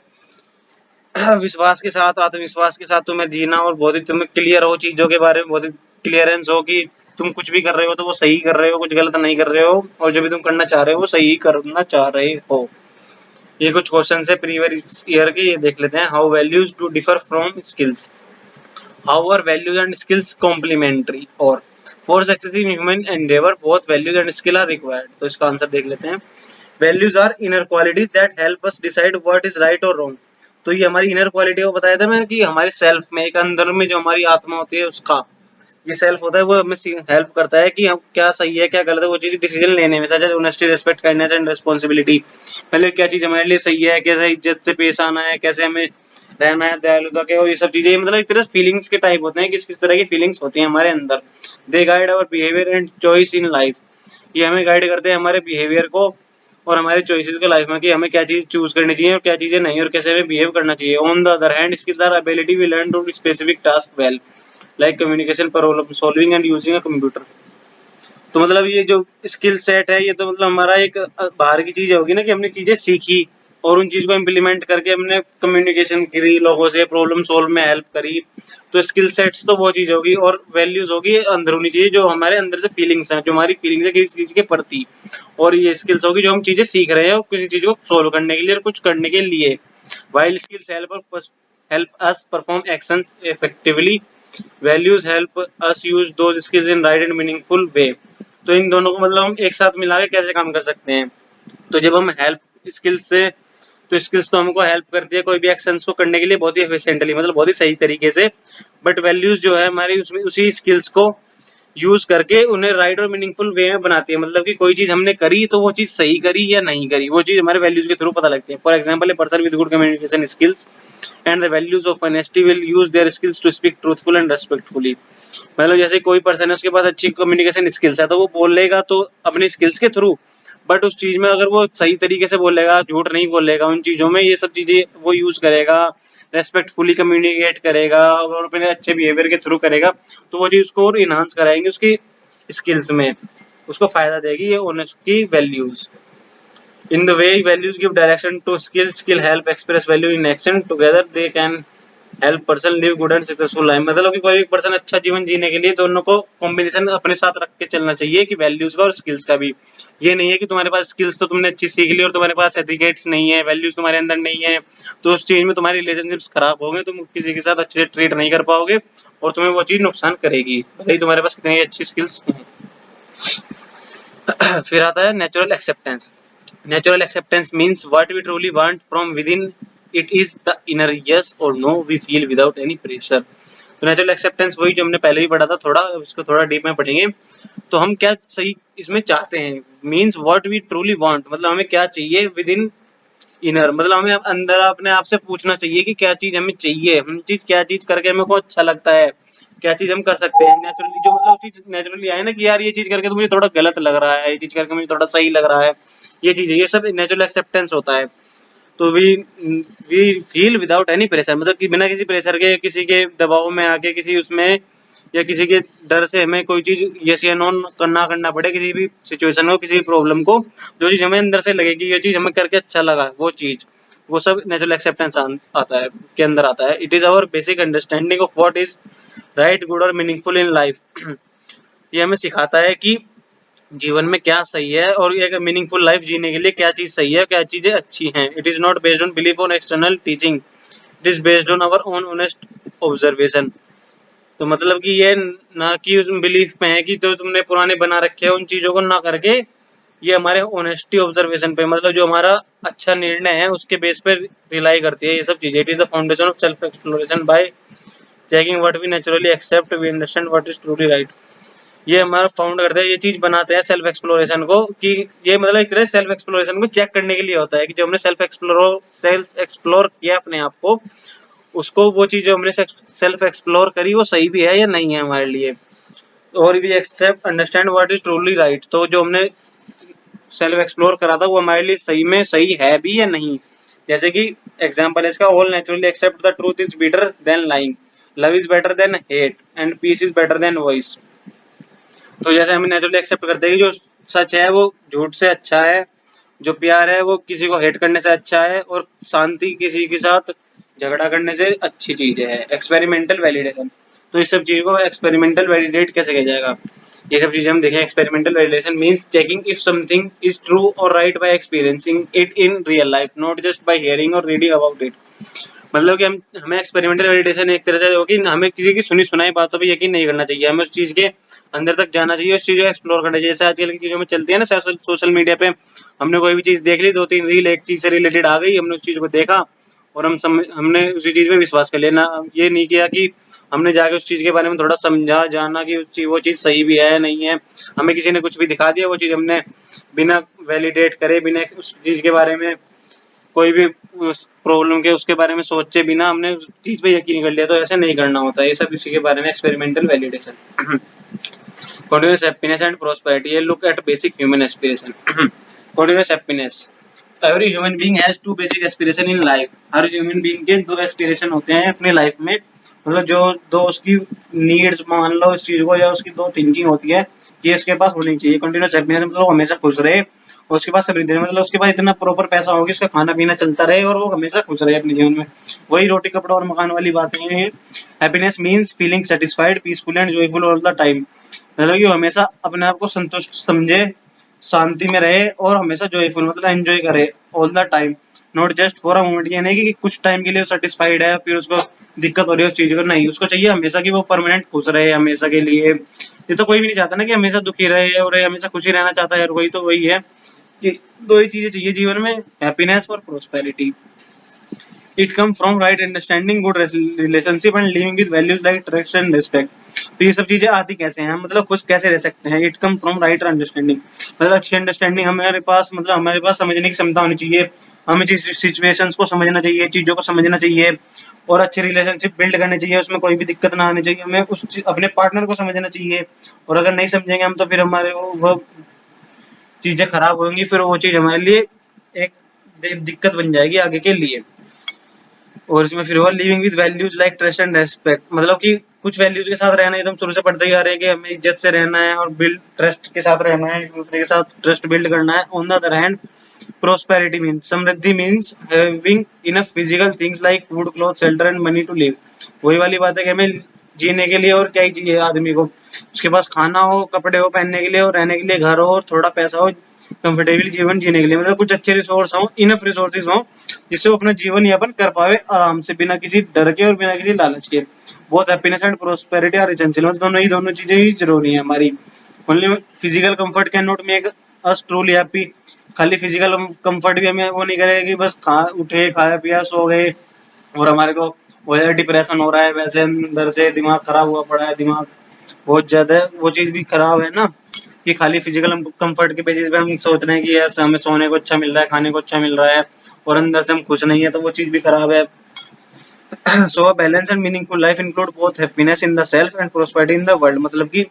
विश्वास के साथ, आत्मविश्वास के साथ तुम्हें जीना, और बहुत ही तुम्हें क्लियर हो चीजों के बारे में, बहुत ही क्लियरेंस हो कि तुम कुछ भी कर रहे हो तो वो सही कर रहे हो, कुछ गलत नहीं कर रहे हो, और जो भी तुम करना चाह रहे हो वो सही करना चाह रहे हो। ये कुछ क्वेश्चन है प्रीवियस ईयर के, ये देख लेते हैं। How values do differ from skills, how are values and skills complementary, और for success in human endeavour both values and skill are required. तो इसका आंसर देख लेते हैं। Values are inner qualities that help us decide what is right और wrong. तो ये हमारी इनर क्वालिटी को बताया था मैं कि हमारे सेल्फ में, एक अंदर में जो हमारी आत्मा होती है उसका ये सेल्फ होता है, वो हमें हेल्प करता है कि हम क्या सही है क्या गलत है वो चीज डिसीजन लेने में, such as honesty, respect, kindness and responsibility. मतलब क्या चीज हमारे लिए सही है, कैसे इज्जत से पेश आना है, कैसे हमें रहना है, दयालुता के, और ये सब चीजें मतलब एक तरह से फीलिंग्स के टाइप होते हैं, किस किस तरह की फीलिंग्स होती हैं हमारे अंदर। They guide our behaviour and choice in life, ये हमें गाइड करते हैं हमारे बिहेवियर को और हमारे चॉइसेस को लाइफ में, कि हमें क्या चीज चूज करनी चाहिए और क्या चीजें नहीं, और कैसे हमें बिहेव करना चाहिए। On the other hand, skills are ability we learn to specific task well, like communication, problem solving and using a computer. तो मतलब ये जो स्किल सेट है ये तो मतलब हमारा एक बाहर की चीज होगी ना, कि हमने चीजें सीखी और उन चीज को इम्प्लीमेंट करके हमने कम्युनिकेशन करी, लोगों से प्रॉब्लम सोल्व में हेल्प करी। तो स्किल सेट्स तो वो चीज होगी, और वैल्यूज होगी अंदरूनी चीज जो हमारे अंदर से फीलिंग्स हैं, जो हमारी फीलिंग्स है किसी चीज के प्रति। और ये स्किल्स होगी जो हम चीजें सीख रहे हैं और किसी चीज को सोल्व करने के लिए और कुछ करने के लिए। While skills help us perform actions effectively, values help us use those skills in right and meaningful वे। तो इन दोनों को मतलब हम एक साथ मिला के कैसे काम कर सकते हैं। तो जब हम हेल्प स्किल्स से, तो स्किल्स तो हमको हेल्प करती है कोई भी एक्शंस को करने के लिए बहुत ही एफिशिएंटली, मतलब बहुत ही सही तरीके से। बट वैल्यूज जो है हमारी उसमें उसी स्किल्स को यूज करके उन्हें राइट और मीनिंगफुल वे में बनाती है। मतलब कि कोई चीज हमने करी तो वो चीज सही करी या नहीं करी, वो चीज हमारे वैल्यूज के थ्रू पता लगती है। For example, a person with good communication skills and the values of honesty will use their skills to speak truthful and respectfully. मतलब जैसे कोई पर्सन है उसके पास अच्छी कम्युनिकेशन स्किल्स है तो वो बोलेगा तो अपने स्किल्स के थ्रू, बट उस चीज में अगर वो सही तरीके से बोलेगा, झूठ नहीं बोलेगा, उन चीजों में ये सब चीजें वो यूज करेगा, रेस्पेक्टफुली कम्युनिकेट करेगा और अपने अच्छे बिहेवियर के थ्रू करेगा, तो वो चीज उसको और इनहांस कराएंगे उसकी स्किल्स में, उसको फायदा देगी ये उसकी values. In the way values give direction to skills, skill help express value in action. Together they can help person live good and successful life. मतलब कि कोई एक पर्सन अच्छा जीवन जीने के लिए दोनों को कॉम्बिनेशन अपने साथ रख के चलना चाहिए, कि वैल्यूज का और स्किल्स का भी। ये नहीं है कि तुम्हारे पास स्किल्स तो तुमने अच्छी सीख ली और तुम्हारे पास एथिकेट्स नहीं है, वैल्यूज तुम्हारे अंदर नहीं है, तो उस चीज में तुम्हारी रिलेशनशिप्स खराब होंगे, तुम किसी के साथ अच्छे से ट्रीट नहीं कर पाओगे और तुम्हें वो चीज नुकसान करेगी, भले ही तुम्हारे पास कितनी अच्छी स्किल्स हों। फिर आता है natural acceptance. Natural acceptance means what we truly want from within. It is the inner yes or no we feel without any pressure. तो नेचुरल एक्सेप्टेंस वही जो हमने पहले भी पढ़ा था, थोड़ा इसको थोड़ा डीप में पढ़ेंगे। तो हम क्या सही इसमें चाहते हैं, means what we truly want, मतलब हमें क्या चाहिए विद इन इनर, मतलब हमें अंदर अपने आप से पूछना चाहिए कि क्या चीज हमें चाहिए, हम चीज क्या चीज करके हमें को अच्छा लगता है, क्या चीज हम कर सकते हैं नेचुरली, जो मतलब चीज नेचुरली आए ना कि यार ये चीज करके तो मुझे थोड़ा गलत लग रहा है, ये चीज करके मुझे थोड़ा सही लग रहा है, ये चीज है, ये सब नेचुरल एक्सेप्टेंस होता है। तो we feel without any pressure, मतलब कि बिना किसी प्रेशर के, किसी के दबाव में आके, किसी उसमें या किसी के डर से हमें कोई चीज यस या नो करना पड़े, किसी भी सिचुएशन को, किसी भी प्रॉब्लम को, जो चीज हमें अंदर से लगे कि ये चीज हमें करके अच्छा लगा, वो चीज, वो सब नेचुरल एक्सेप्टेंस आता है के अंदर आता है। It is our basic understanding of what is right, good और मीनिंगफुल इन लाइफ। ये हमें सिखाता है कि जीवन में क्या सही है और एक मीनिंगफुल लाइफ जीने के लिए क्या चीज सही है, क्या चीजें अच्छी हैं। It is not based on belief on external teaching, it is based on our own honest observation. तो मतलब कि ये ना कि उस बिलीफ में है कि जो तुमने पुराने बना रखे हैं उन चीजों को ना करके, ये हमारे ऑनेस्टी ऑब्जर्वेशन पे, मतलब जो हमारा अच्छा निर्णय है उसके बेस पे रिलाई करती है ये सब चीजें। It is the foundation of self exploration, by checking what we naturally accept we understand what is truly right. ये हमारा फाउंड करते हैं, ये चीज बनाते हैं सेल्फ एक्सप्लोरेशन को, कि ये मतलब एक तरह सेल्फ एक्सप्लोरेशन को चेक करने के लिए होता है कि जो हमने सेल्फ एक्सप्लोर किया अपने आप को, उसको वो चीज जो हमने सेल्फ एक्सप्लोर करी वो सही भी है या नहीं है हमारे लिए। और भी accept understand what is truly right, तो जो हमने सेल्फ एक्सप्लोर करा था वो हमारे लिए सही में सही है भी या नहीं। जैसे कि एग्जांपल है इसका, all naturally accept the truth is better than lying, love is better than hate and peace is better than voice. तो जैसे हम नेचुरली एक्सेप्ट करते हैं कि जो सच है वो झूठ से अच्छा है, जो प्यार है वो किसी को हेट करने से अच्छा है, और शांति किसी के साथ झगड़ा करने से अच्छी चीज है। एक्सपेरिमेंटल वैलिडेशन, तो इस सब चीज को एक्सपेरिमेंटल वैलिडेट कैसे किया जाएगा, ये सब चीजें हम देखें। Experimental validation means checking if something is true और right by experiencing it in real life, not just by hearing और रीडिंग अबाउट इट। मतलब कि हमें एक्सपेरिमेंटल वैलिडेशन एक तरह से होगी, हमें किसी की सुनी सुनाई बातों पे यकीन नहीं करना चाहिए, हमें उस चीज के अंदर तक जाना चाहिए, उस चीज को एक्सप्लोर करना चाहिए। जैसे आजकल की चीजों में चलती है ना, सोशल मीडिया पे हमने कोई भी चीज देख ली, 2-3 रील एक चीज से रिलेटेड आ गई, हमने उस चीज को देखा और हमने उसी चीज में विश्वास कर लिया ना, ये नहीं किया कि हमने जाके उस चीज के बारे में थोड़ा समझा जाना कि वो चीज सही भी है नहीं है। हमें किसी ने कुछ भी दिखा दिया, वो चीज हमने बिना वैलिडेट करे, बिना उस चीज के बारे में कोई भी उस प्रॉब्लम के उसके बारे में सोचे बिना हमने उस चीज पे यकीन कर लिया, तो ऐसे नहीं करना होता। ये सब इसी के बारे में experimental validation. Continuous happiness and prosperity. A look at basic human aspiration. Continuous happiness. Every human being has two basic aspiration in life. Her human being के दो एस्पिरेशन होते हैं अपनी लाइफ में, मतलब जो दो उसकी नीड्स मान लो इस चीज को, या उसकी दो थिंकिंग होती है कि इसके पास होनी चाहिए। कंटिन्यूस हैप्पीनेस मतलब वो हमेशा खुश रहे, और उसके पास समृद्धि रहे, मतलब उसके पास इतना प्रॉपर पैसा होगा उसका खाना पीना चलता रहे और वो हमेशा खुश रहे अपने जीवन में। वही रोटी कपड़ा और मकान वाली बातें हैं। Happiness means feeling satisfied, peaceful and joyful all the time, मतलब कि हमेशा अपने आप को संतुष्ट समझे, शांति में रहे और हमेशा जॉयफुल मतलब एंजॉय करे all the time, not just for a moment. ये नहीं कि कुछ टाइम के लिए सेटिस्फाइड है फिर उसको दिक्कत हो रही है उस चीज को, नहीं, उसको चाहिए हमेशा कि वो परमानेंट खुश रहे हमेशा के लिए। ये तो कोई भी नहीं चाहता ना कि हमेशा दुखी रहे और हमेशा खुशी रहना चाहता है, और कोई तो वही है कि दो ही चीजें चाहिए जीवन में, हैप्पीनेस और prosperity. It comes from right understanding, good relationship and living with values like trust and respect. तो ये सब चीजें आती कैसे हैं, मतलब खुश कैसे रह सकते हैं। It comes from right understanding, मतलब अच्छी अंडरस्टैंडिंग हमारे पास, मतलब हमारे पास समझने की क्षमता होनी चाहिए, हमें सिचुएशंस को समझना चाहिए, चीजों को समझना चाहिए, और अच्छे रिलेशनशिप बिल्ड करने चाहिए, उसमें कोई भी दिक्कत ना आनी चाहिए। हमें अपने पार्टनर को समझना चाहिए, और अगर नहीं समझेंगे हम तो फिर हमारे वो चीजें खराब होंगी, फिर वो चीज हमारे लिए एक दिक्कत बन जाएगी आगे के लिए। और इसमें फिर हुआ living with values like trust and respect, मतलब कि कुछ वैल्यूज के साथ रहना है, तो हम शुरू से पढ़ते ही आ रहे हैं कि हमें इज्जत से रहना है और बिल्ड ट्रस्ट के साथ रहना है, एक दूसरे के साथ ट्रस्ट बिल्ड करना है। On the other hand prosperity means समृद्धि, means having enough physical things like food cloth shelter and money to live. वही वाली बात है कि हमें जीने के लिए और क्या ही चाहिए आदमी को, उसके पास खाना हो, कपड़े हो पहनने के लिए, और रहने के लिए घर हो, और थोड़ा पैसा हो कंफर्टेबल जीवन जीने के लिए, मतलब कुछ अच्छे रिसोर्स हो, इनफ रिसोर्सेज हो, जिससे वो अपना जीवन यापन कर पावे आराम से, बिना किसी डर के और बिना किसी लालच के। बहुत happiness and prosperity are essential, मतलब दोनों चीजें ही जरूरी है हमारी। Only physical comfort can not make us truly happy, खाली फिजिकल कंफर्ट भी हमें वो नहीं करेगा कि बस उठे खाया पिया सो गए और हमारे को वैसे डिप्रेशन हो रहा है, वैसे अंदर से दिमाग खराब हुआ पड़ा है, दिमाग बहुत ज्यादा वो चीज भी खराब है ना, कि खाली फिजिकल कंफर्ट के बेसिस पे हम सोच रहे हैं कि यार हमें सोने को अच्छा मिल रहा है, खाने को अच्छा मिल रहा है, और अंदर से हम खुश नहीं है, तो वो चीज भी खराब है। So a balance and meaningful life include both happiness in the self and prosperity in the world. मतलब कि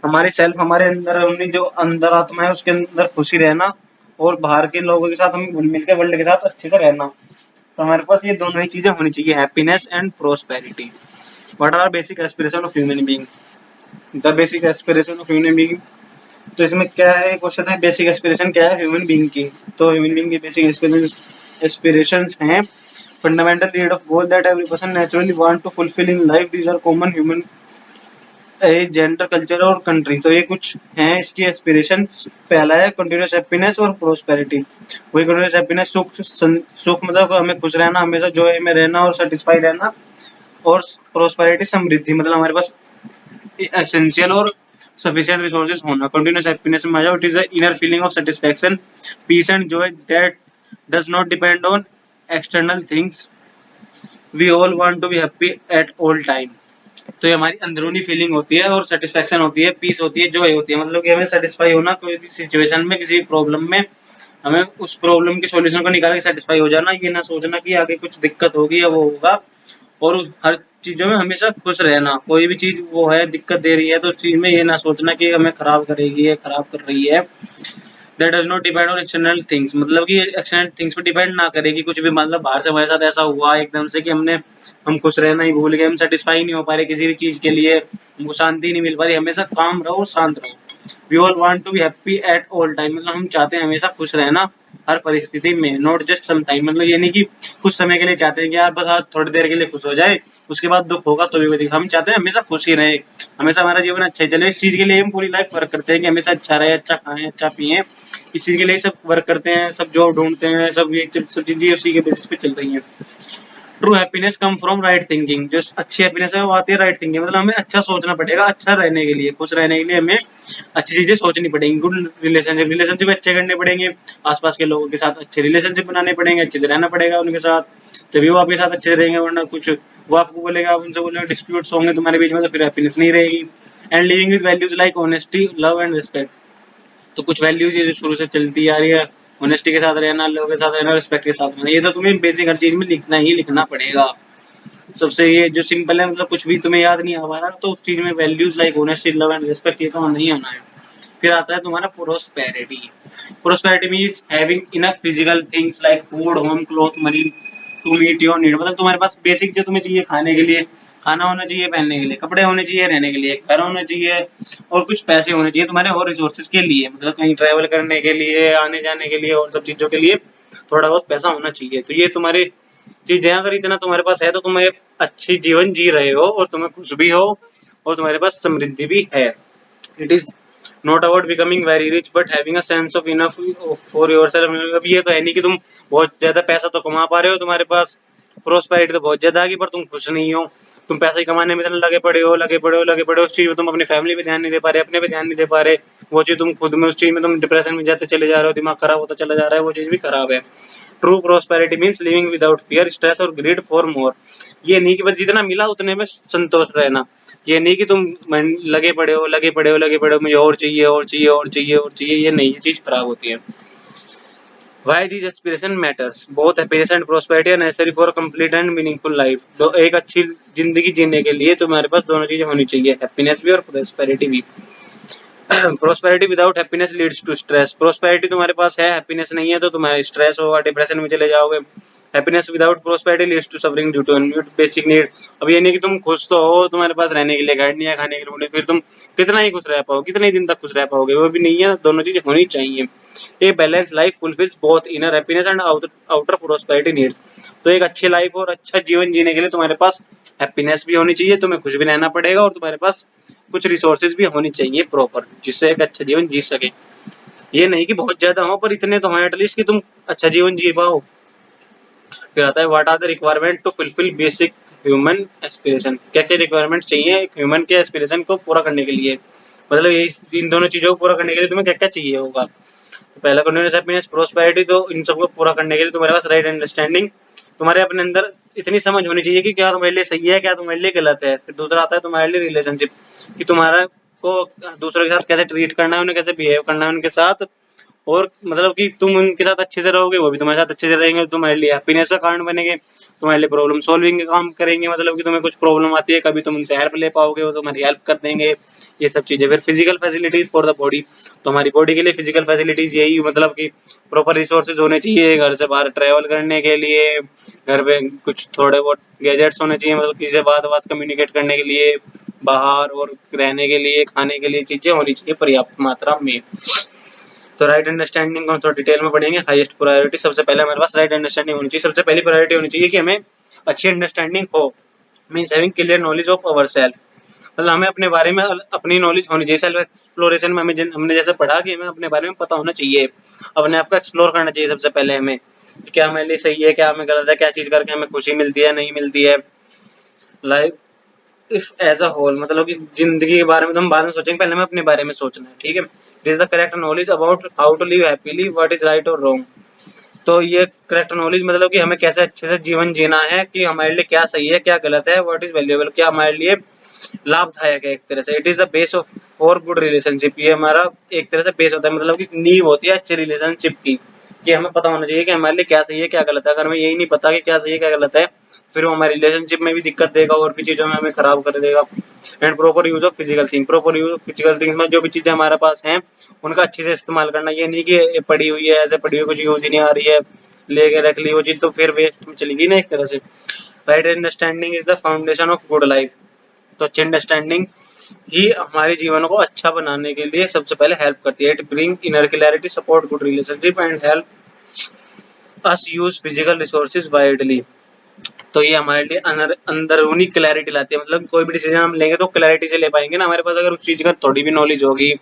हमारी सेल्फ, हमारे अंदर, अपनी जो अंदर आत्मा है उसके अंदर खुशी रहना, और बाहर के लोगों के साथ हम घुल मिल के वर्ल्ड के साथ अच्छे से रहना। तो हमारे पास ये दोनों ही चीजें होनी चाहिए, happiness and prosperity. What are basic aspiration of human being? The basic aspiration of human being, तो इसमें क्या है, क्वेश्चन है बेसिक एस्पिरेशन क्या है ह्यूमन बीइंग की। तो ह्यूमन बीइंग की बेसिक एस्पिरेशंस हैं fundamental need of goal that every person naturally want to fulfill in life. These are common human age, gender, culture और कंट्री। तो ये कुछ हैं इसकी एस्पिरेशन। पहला है कंटिन्यूस हैप्पीनेस और प्रोस्पेरिटी। वही कंटिन्यूस हैप्पीनेस, सुख मतलब हमें खुश रहना, हमेशा जॉय में रहना और सेटिस्फाई रहना। और प्रोस्पेरिटी समृद्धि, मतलब हमारे पास एसेंशियल और सफिशिएंट रिसोर्सेज होना। कंटिन्यूस हैप्पीनेस में it is the inner feeling of satisfaction, peace and joy that does not depend on external things. We all want to be happy at all time. तो ये हमारी अंदरूनी feeling होती है, और satisfaction होती है, पीस होती है, जॉय होती है। मतलब कि हमें सेटिस्फाई होना कोई भी सिचुएशन में, किसी भी प्रॉब्लम में, हमें उस प्रॉब्लम के सॉल्यूशन को निकाल के सेटिस्फाई हो जाना। ये ना सोचना कि आगे कुछ दिक्कत होगी या वो होगा। और हर चीजों में हमेशा खुश रहना। कोई भी चीज वो है दिक्कत दे रही है तो उस चीज में ये ना सोचना कि हमें खराब करेगी, ये खराब कर रही है। That does not depend on external things, मतलब कि एक्सटर्नल थिंग्स पे डिपेंड ना करे कि कुछ भी, मतलब बाहर से हमारे साथ ऐसा हुआ एकदम से कि हम खुश रहना ही भूल गए, हम सेटिस्फाई नहीं हो पा रहे किसी भी चीज के लिए, हमको शांति नहीं मिल पा रही। हमेशा काम रहो, शांत रहो। We all want to be happy at all time, मतलब हम चाहते हैं हमेशा खुश रहना हर परिस्थिति में, नॉट जस्ट सम टाइम। मतलब ये नहीं कि कुछ समय के लिए चाहते हैं कि यार बस आज थोड़ी देर के लिए खुश हो जाए, उसके बाद दुख होगा तो भी कोई दिक्कत। हम चाहते हैं हमेशा खुश ही रहे, हमेशा हमारा जीवन अच्छा ही चले। इस चीज के लिए हम पूरी लाइफ वर्क करते हैं कि हमेशा अच्छा रहे, अच्छा खाएं, अच्छा पिए। इसी के लिए सब वर्क करते हैं, सब जॉब ढूंढते हैं, सब ये सब चीजें उसी के बेसिस पे चल रही हैं। True happiness come from right thinking, जो अच्छी हैप्पीनेस है वो आती है राइट थिंकिंग। मतलब हमें अच्छा सोचना पड़ेगा, अच्छा रहने के लिए, खुश रहने के लिए हमें अच्छी चीजें सोचनी पड़ेंगी। गुड रिलेशनशिप अच्छे करने पड़ेंगे, आसपास के लोगों के साथ अच्छे रिलेशनशिप बनाने पड़ेंगे, अच्छे से रहना पड़ेगा उनके साथ, तभी वो आपके साथ अच्छे से रहेंगे। वरना कुछ वो आपको बोलेगा, आप उनसे बोलेंगे, डिस्प्यूट्स होंगे तुम्हारे बीच में, तो फिर हैप्पीनेस नहीं रहेगी। And living with values like honesty, love and respect, तो कुछ वैल्यूज ये जो शुरू से चलती आ रही है, ऑनेस्टी के साथ रहना, लोगों के साथ रहना, रिस्पेक्ट के साथ रहना, ये तो तुम्हें बेसिक हर चीज में लिखना ही लिखना पड़ेगा। सबसे ये जो सिंपल है, मतलब कुछ भी तुम्हें याद नहीं आ पा रहा तो उस चीज में values like honesty, love and respect, ये तो नहीं होना है। फिर आता है तुम्हारा prosperity. Prosperity means having enough physical things like food, home, cloth, money to meet your need. मतलब तुम्हारे पास बेसिक जो तुम्हें चाहिए खाने के लिए, खाना होना चाहिए, पहनने के लिए कपड़े होने चाहिए, रहने के लिए घर होना चाहिए, और कुछ पैसे होने चाहिए तुम्हारे और रिसोर्सेज के लिए, मतलब कहीं ट्रैवल करने के लिए, आने जाने के लिए, और सब चीजों के लिए थोड़ा बहुत पैसा होना चाहिए। तो ये तुम्हारी चीजें, अगर इतना तुम्हारे पास है तो तुम एक अच्छी जीवन जी रहे हो, और तुम्हें खुश भी हो, और तुम्हारे पास समृद्धि भी है। It is not about becoming very rich but having a sense of enough for yourself. अब ये तो है नहीं कि तुम बहुत ज्यादा पैसा तो कमा पा रहे हो, तुम्हारे पास प्रोस्पेरिटी तो बहुत ज्यादा आ गई, पर तुम खुश नहीं हो। तुम पैसे कमाने में इतना लगे पड़े हो, उस चीज में तुम अपनी फैमिली पे ध्यान नहीं दे पा रहे, अपने पे ध्यान नहीं दे पा रहे। वो चीज तुम खुद में, उस चीज में तुम डिप्रेशन में जाते चले जा रहे हो, दिमाग खराब होता चला जा रहा है, वो चीज भी खराब है। True prosperity means living without fear, stress और ग्रीड फॉर मोर। ये नहीं कि बस जितना मिला उतने में संतोष रहना। ये नहीं कि तुम लगे पड़े हो, मुझे और चाहिए और चाहिए और चाहिए और चाहिए, ये नहीं, ये चीज खराब होती है। Why these aspiration matters? Both happiness and prosperity are necessary for a complete and meaningful life. तो एक अच्छी जिंदगी जीने के लिए तुम्हारे पास दोनों चीजें होनी चाहिए, हैप्पीनेस भी और प्रोस्पेरिटी भी। Prosperity without happiness leads to stress. Prosperity तुम्हारे पास है, हैप्पीनेस नहीं है, तो तुम्हारे स्ट्रेस होगा, डिप्रेशन में चले जाओगे। Happiness without prosperity leads to suffering due to unmet basic need. अब ये नहीं कि तुम खुश तो हो, तुम्हारे पास रहने के लिए घर नहीं है, खाने के लिए नहीं, फिर तुम कितना ही खुश रह पाओगे, कितने दिन तक खुश रह पाओगे, वो भी नहीं है ना। दोनों चीजें होनी चाहिए। A balance life fulfils both inner happiness and outer prosperity needs. तो एक अच्छी लाइफ और अच्छा जीवन जीने के लिए तुम्हारे पास हैप्पीनेस भी होनी चाहिए, तुम्हें खुश भी रहना पड़ेगा, और तुम्हारे पास कुछ रिसोर्सेज भी होनी चाहिए प्रॉपर, जिससे एक अच्छा जीवन जी सके। ये नहीं कि बहुत ज्यादा हो, पर इतने तो हो एटलीस्ट कि तुम अच्छा जीवन जी पाओ। फिर आता है what are the requirement to fulfil basic human aspiration. क्या क्या रिक्वायरमेंट चाहिए एक ह्यूमन के एस्पिरेशन को पूरा करने के लिए, मतलब यही इन दोनों चीजों को पूरा करने के लिए तुम्हें क्या क्या चाहिए होगा। तो पहला कंटिन्यूअस हैप्पीनेस, प्रोस्पेरिटी, तो इन सबको पूरा करने के लिए तुम्हारे पास राइट अंडरस्टैंडिंग, तुम्हारे अपने अंदर इतनी समझ होनी चाहिए कि क्या तुम्हारे लिए सही है, क्या तुम्हारे लिए गलत है। फिर दूसरा आता है तुम्हारे लिए रिलेशनशिप, कि तुम्हारा को दूसरों के साथ कैसे ट्रीट करना है, उन्हें कैसे बिहेव करना है उनके साथ, और मतलब कि तुम उनके साथ अच्छे से रहोगे, वो भी तुम्हारे साथ अच्छे से रहेंगे, तुम्हारे लिए हैप्पीनेस का कारण बनेंगे, तुम्हारे लिए प्रॉब्लम सॉल्विंग का काम करेंगे, मतलब कि तुम्हें कुछ प्रॉब्लम आती है कभी तुम उनसे हेल्प ले पाओगे, वो तुम्हारी हेल्प कर देंगे, ये सब चीजें। फिर physical facilities for the body, तो हमारी बॉडी के लिए फिजिकल फैसिलिटीज यही, मतलब कि प्रॉपर रिसोर्सेज होने चाहिए घर से बाहर ट्रेवल करने के लिए, घर पे कुछ थोड़े बहुत गैजेट्स होने चाहिए, मतलब किसी से बात बात कम्युनिकेट करने के लिए, बाहर और रहने के लिए, खाने के लिए चीजें होनी चाहिए पर्याप्त मात्रा में। तो राइट अंडरस्टैंडिंग को हम थोड़ा डिटेल में पढ़ेंगे। हाईएस्ट प्रायोरिटी, सबसे पहले हमारे पास राइट अंडरस्टैंडिंग होनी चाहिए। सबसे पहली प्रायोरिटी होनी चाहिए कि हमें अच्छी अंडरस्टैंडिंग हो, means having clear knowledge of our self, मतलब हमें अपने बारे में अपनी नॉलेज होनी चाहिए। सेल्फ एक्सप्लोरेशन में हमने जैसे पढ़ा कि हमें अपने बारे में पता होना चाहिए, अपने आप को एक्सप्लोर करना चाहिए सबसे पहले हमें, क्या हमारे लिए सही है, क्या हमें गलत है, क्या चीज करके हमें खुशी मिलती है, नहीं मिलती है। Life if as a whole, मतलब कि जिंदगी के बारे में तो हम बाद में सोचेंगे, पहले हमें अपने बारे में सोचना है, ठीक है। It is the correct knowledge about how to live happily, what is right और रॉन्ग। तो ये करेक्ट नॉलेज मतलब कि हमें कैसे अच्छे से जीवन जीना है, कि हमारे लिए क्या सही है, क्या गलत है, व्हाट इज वैल्यूएबल, क्या हमारे लिए लाभदायक है एक तरह से। It is the base of for good relationship, ये हमारा एक तरह से बेस होता है, मतलब कि नींव होती है अच्छे रिलेशनशिप की, कि हमें पता होना चाहिए कि हमारे लिए क्या सही है, क्या गलत है। अगर हमें यही नहीं पता कि क्या सही है, क्या गलत है, फिर वो हमारे रिलेशनशिप में भी दिक्कत देगा और भी चीजों में हमें खराब कर देगा। And proper use of physical thing, proper use of physical thing में जो भी चीजें हमारे पास हैं उनका अच्छे से इस्तेमाल करना। ये नहीं कि ये पड़ी हुई है, ऐसे पड़ी हुई कुछ यूज ही नहीं आ रही है, लेके रख ली वो चीज, तो फिर वेस्ट में चली गई ना एक तरह से। Right understanding is the foundation of good life, तो अच्छी अंडरस्टैंडिंग ही हमारे जीवन को अच्छा बनाने के लिए सबसे पहले हेल्प करती है। It bring inner clarity, support good relationship and help us use physical resources widely, तो ये हमारे लिए अंदरूनी क्लैरिटी लाती है, मतलब कोई भी डिसीजन हम लेंगे तो क्लैरिटी से ले पाएंगे ना। हमारे पास अगर उस चीज का थोड़ी भी नॉलेज होगी,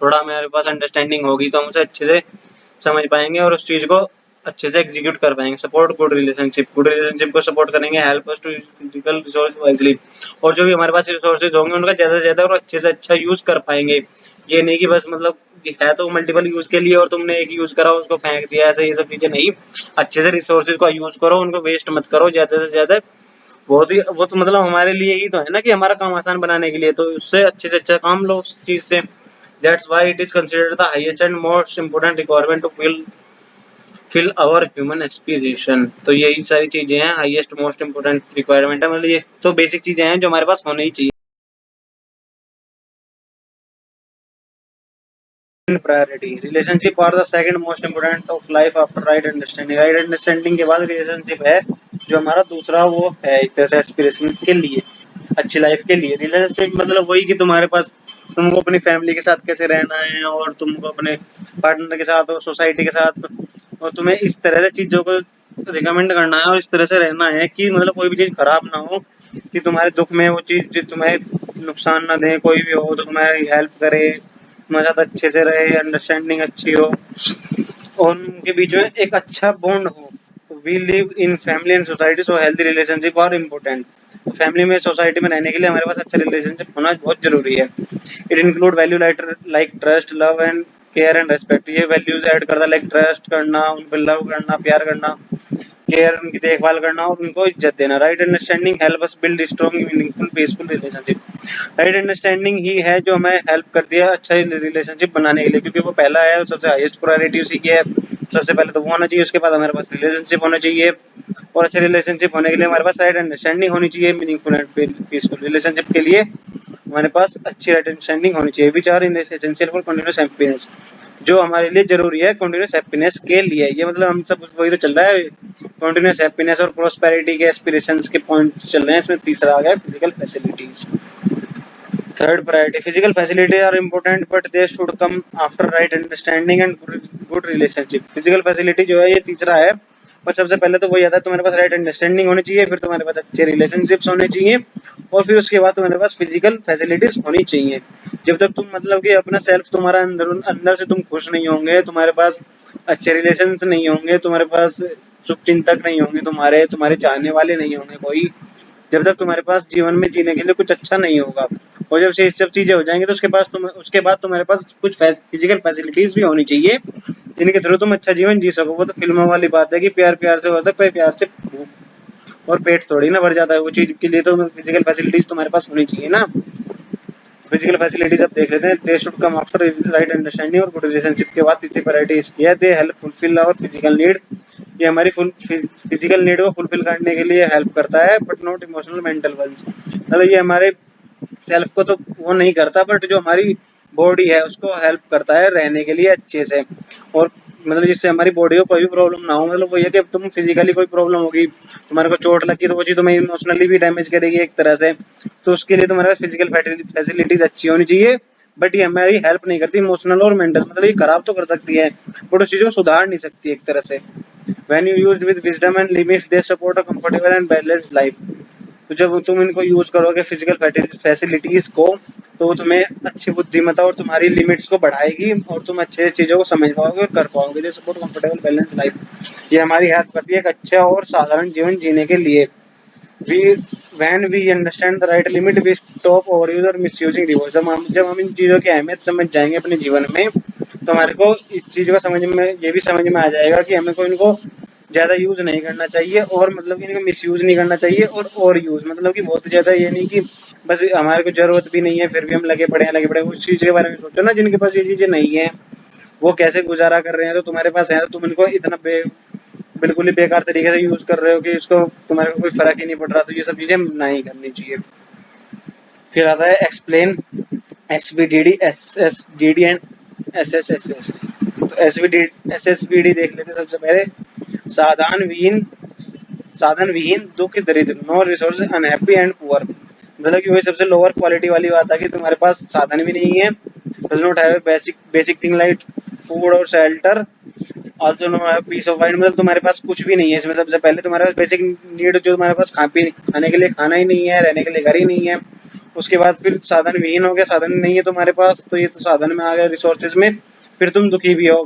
थोड़ा हमारे पास अंडरस्टैंडिंग होगी, तो हम उसे अच्छे से समझ पाएंगे और उस चीज को अच्छे से एग्जीक्यूट कर पाएंगे। सपोर्ट गुड रिलेशनशिप को सपोर्ट करेंगे, help us to physical resource wisely, और जो भी हमारे पास रिसोर्सेज होंगे उनका ज्यादा से ज्यादा और अच्छे से अच्छा यूज कर पाएंगे। ये नहीं कि बस मतलब है तो मल्टीपल यूज के लिए और तुमने एक यूज करा उसको फेंक दिया, ऐसे ये सब चीजें नहीं। अच्छे से रिसोर्सेज का यूज करो, उनको वेस्ट मत करो ज्यादा से ज्यादा। बहुत ही वो तो मतलब हमारे लिए ही तो है ना, कि हमारा काम आसान बनाने के लिए, तो उससे अच्छे से अच्छा काम लो उस चीज से। That's why it is considered the highest and most important requirement to fill our human aspiration. तो यही सारी चीजें हैं, हाईएस्ट मोस्ट इंपोर्टेंट रिक्वायरमेंट है, मतलब ये तो बेसिक चीजें हैं जो हमारे पास होनी ही चाहिए। Priority, relationship are the second most important of life after right understanding. Right understanding के बाद रिलेशनशिप है जो हमारा दूसरा वो है एक तरह से एस्पिरेशन के लिए, अच्छी लाइफ के लिए। रिलेशनशिप मतलब वही कि तुम्हारे पास, तुमको अपनी फैमिली के साथ कैसे रहना है, और तुमको अपने पार्टनर के साथ और सोसाइटी के साथ, और तुम्हें इस तरह से चीजों को रिकमेंड करना है और इस तरह से रहना है कि मतलब कोई भी चीज खराब ना हो, कि तुम्हारे दुख में वो चीज जो तुम्हें नुकसान ना दे, कोई भी हो तो तुम्हारी हेल्प करे, तुम्हारे साथ अच्छे से रहे, अंडरस्टैंडिंग अच्छी हो और उनके बीच में एक अच्छा बॉन्ड हो। We live in family and society, so healthy relationship are important. तो फैमिली में सोसाइटी में रहने के लिए हमारे पास अच्छा रिलेशनशिप होना बहुत जरूरी है। It include value like trust, love and care and respect. ये वैल्यूज ऐड करता है, लाइक ट्रस्ट करना, उन पर लव करना, प्यार करना, केयर, उनकी देखभाल करना और उनको इज्जत देना। Right understanding help us build strong meaningful peaceful relationship. Right understanding ही है जो हमें हेल्प करती है अच्छा रिलेशनशिप बनाने के लिए, क्योंकि वो पहला है और सबसे हाईएस्ट प्रायोरिटी उसी की है। सबसे पहले तो वो होना चाहिए, उसके बाद हमारे पास रिलेशनशिप होना चाहिए, और अच्छे रिलेशनशिप होने के लिए हमारे पास राइट अंडरस्टैंडिंग होनी चाहिए। मीनिंगफुल एंड पीसफुल रिलेशनशिप के लिए हमारे पास अच्छी राइट अंडरस्टैंडिंग होनी चाहिए। Which are essential for continuous happiness, जो हमारे लिए जरूरी है कंटिन्यूअस हैप्पीनेस के लिए। ये मतलब हम सब वही तो चल रहा है, कंटिन्यूअस हैप्पीनेस और प्रोस्पेरिटी के एस्पिरेशंस के पॉइंट्स चल रहे हैं। इसमें तीसरा आ गया physical facilities. Third priority, physical facility are important but they should come after right understanding and good relationship. Physical facility जो है ये तीसरा है, पर सबसे पहले तो वही आता है, तुम्हारे पास राइट अंडरस्टैंडिंग होनी चाहिए, फिर तुम्हारे पास अच्छे रिलेशनशिप्स होने चाहिए, और फिर उसके बाद तुम्हारे पास फिजिकल फैसिलिटीज होनी चाहिए। जब तक तुम मतलब कि अपना सेल्फ तुम्हारा अंदर अंदर से तुम खुश नहीं होंगे, तुम्हारे पास अच्छे रिलेशंस नहीं होंगे, तुम्हारे पास शुभचिंतक नहीं होंगे, तुम्हारे चाहने वाले नहीं होंगे कोई, जब तक तुम्हारे पास जीवन में जीने के लिए कुछ अच्छा नहीं होगा। और जब से सब चीजें हो जाएंगी तो उसके बाद तुम्हारे पास कुछ फिजिकल फैसिलिटीज भी होनी चाहिए जिनके थ्रू तुम अच्छा जीवन जी सको। वो तो फिल्मों वाली बात है कि प्यार प्यार से होता है, प्यार से और पेट थोड़ी ना भर जाता है, वो चीज के लिए तो फिजिकल फैसिलिटीज तुम्हारे पास होनी चाहिए ना। फिजिकल फैसिलिटीज अब देख लेते हैं। They should come after right understanding और गुड रिलेशनशिप के बाद तीसरी प्रायोरिटी इसकी है, they help fulfil our physical need. ये हमारी फिजिकल नीड को फुलफिल करने के लिए हेल्प करता है, but not emotional mental ones. मतलब ये हमारे सेल्फ को तो वो नहीं करता, बट जो हमारी बॉडी है उसको हेल्प करता है रहने के लिए अच्छे से, और मतलब जिससे हमारी बॉडी को कोई भी प्रॉब्लम ना हो। मतलब वो ये कि तुम फिजिकली कोई प्रॉब्लम होगी, तुम्हारे को चोट लगी, तो वो चीज तुम्हें इमोशनली भी डैमेज करेगी एक तरह से। तो उसके लिए तुम्हारे पास फिजिकल फैसिलिटीज अच्छी होनी चाहिए, बट ये हमारी हेल्प नहीं करती इमोशनल और मेंटल। मतलब ये खराब तो कर सकती है, बट उस चीज को सुधार नहीं सकती एक तरह से। When you used with wisdom and limits they support a comfortable and balanced life. तो जब तुम इनको यूज करोगे फिजिकल फैसिलिटीज को, तो वो तुम्हें अच्छी बुद्धिमत्ता और तुम्हारी लिमिट्स को बढ़ाएगी, और तुम अच्छे चीजों को समझ पाओगे और कर पाओगे। They support comfortable balance life. ये हमारी हेल्प करती है एक अच्छा और साधारण जीवन जीने के लिए। we when we understand the right limit we stop overuse और misusing divorce। जब हम इन चीजों की अहमियत समझ जाएंगे अपने जीवन में, तो हमारे को इस चीज का समझ में ये भी समझ में आ जाएगा कि हमें को इनको ज्यादा यूज नहीं करना चाहिए, और मतलब कि इनको मिसयूज नहीं करना चाहिए, और यूज मतलब कि बहुत ज्यादा ये नहीं कि बस हमारे को जरूरत भी नहीं है फिर भी हम लगे पड़े उस चीज के बारे में सोचो ना। जिनके पास ये चीजें नहीं है वो कैसे गुजारा कर रहे हैं, तो तुम्हारे पास है तो तुम इनको इतना बिल्कुल ही बेकार तरीके से यूज कर रहे हो कि इसको तुम्हारे को कोई फर्क ही नहीं पड़ रहा। तो ये सब चीजें नहीं करनी चाहिए। फिर आता है एक्सप्लेन एसवीडीडी, एसएसडीडी एंड एसएसएसएस। तो एसएसबीडी देख लेते हैं सबसे पहले। साधन विहीन दुख दरिद्र, no resource unhappy and poor. मतलब कि वही सबसे लोअर क्वालिटी वाली बात है कि तुम्हारे पास साधन भी नहीं है, does not have basic thing like food और shelter, also no have peace of mind. मतलब तुम्हारे पास कुछ भी नहीं है इसमें। सबसे पहले तुम्हारे पास बेसिक नीड जो तुम्हारे पास खाने के लिए खाना ही नहीं है, रहने के लिए घर ही नहीं है। उसके बाद फिर साधन विहीन हो गया, साधन नहीं है तुम्हारे पास, तो ये तो साधन में आ गया रिसोर्सेज में। फिर तुम दुखी भी हो,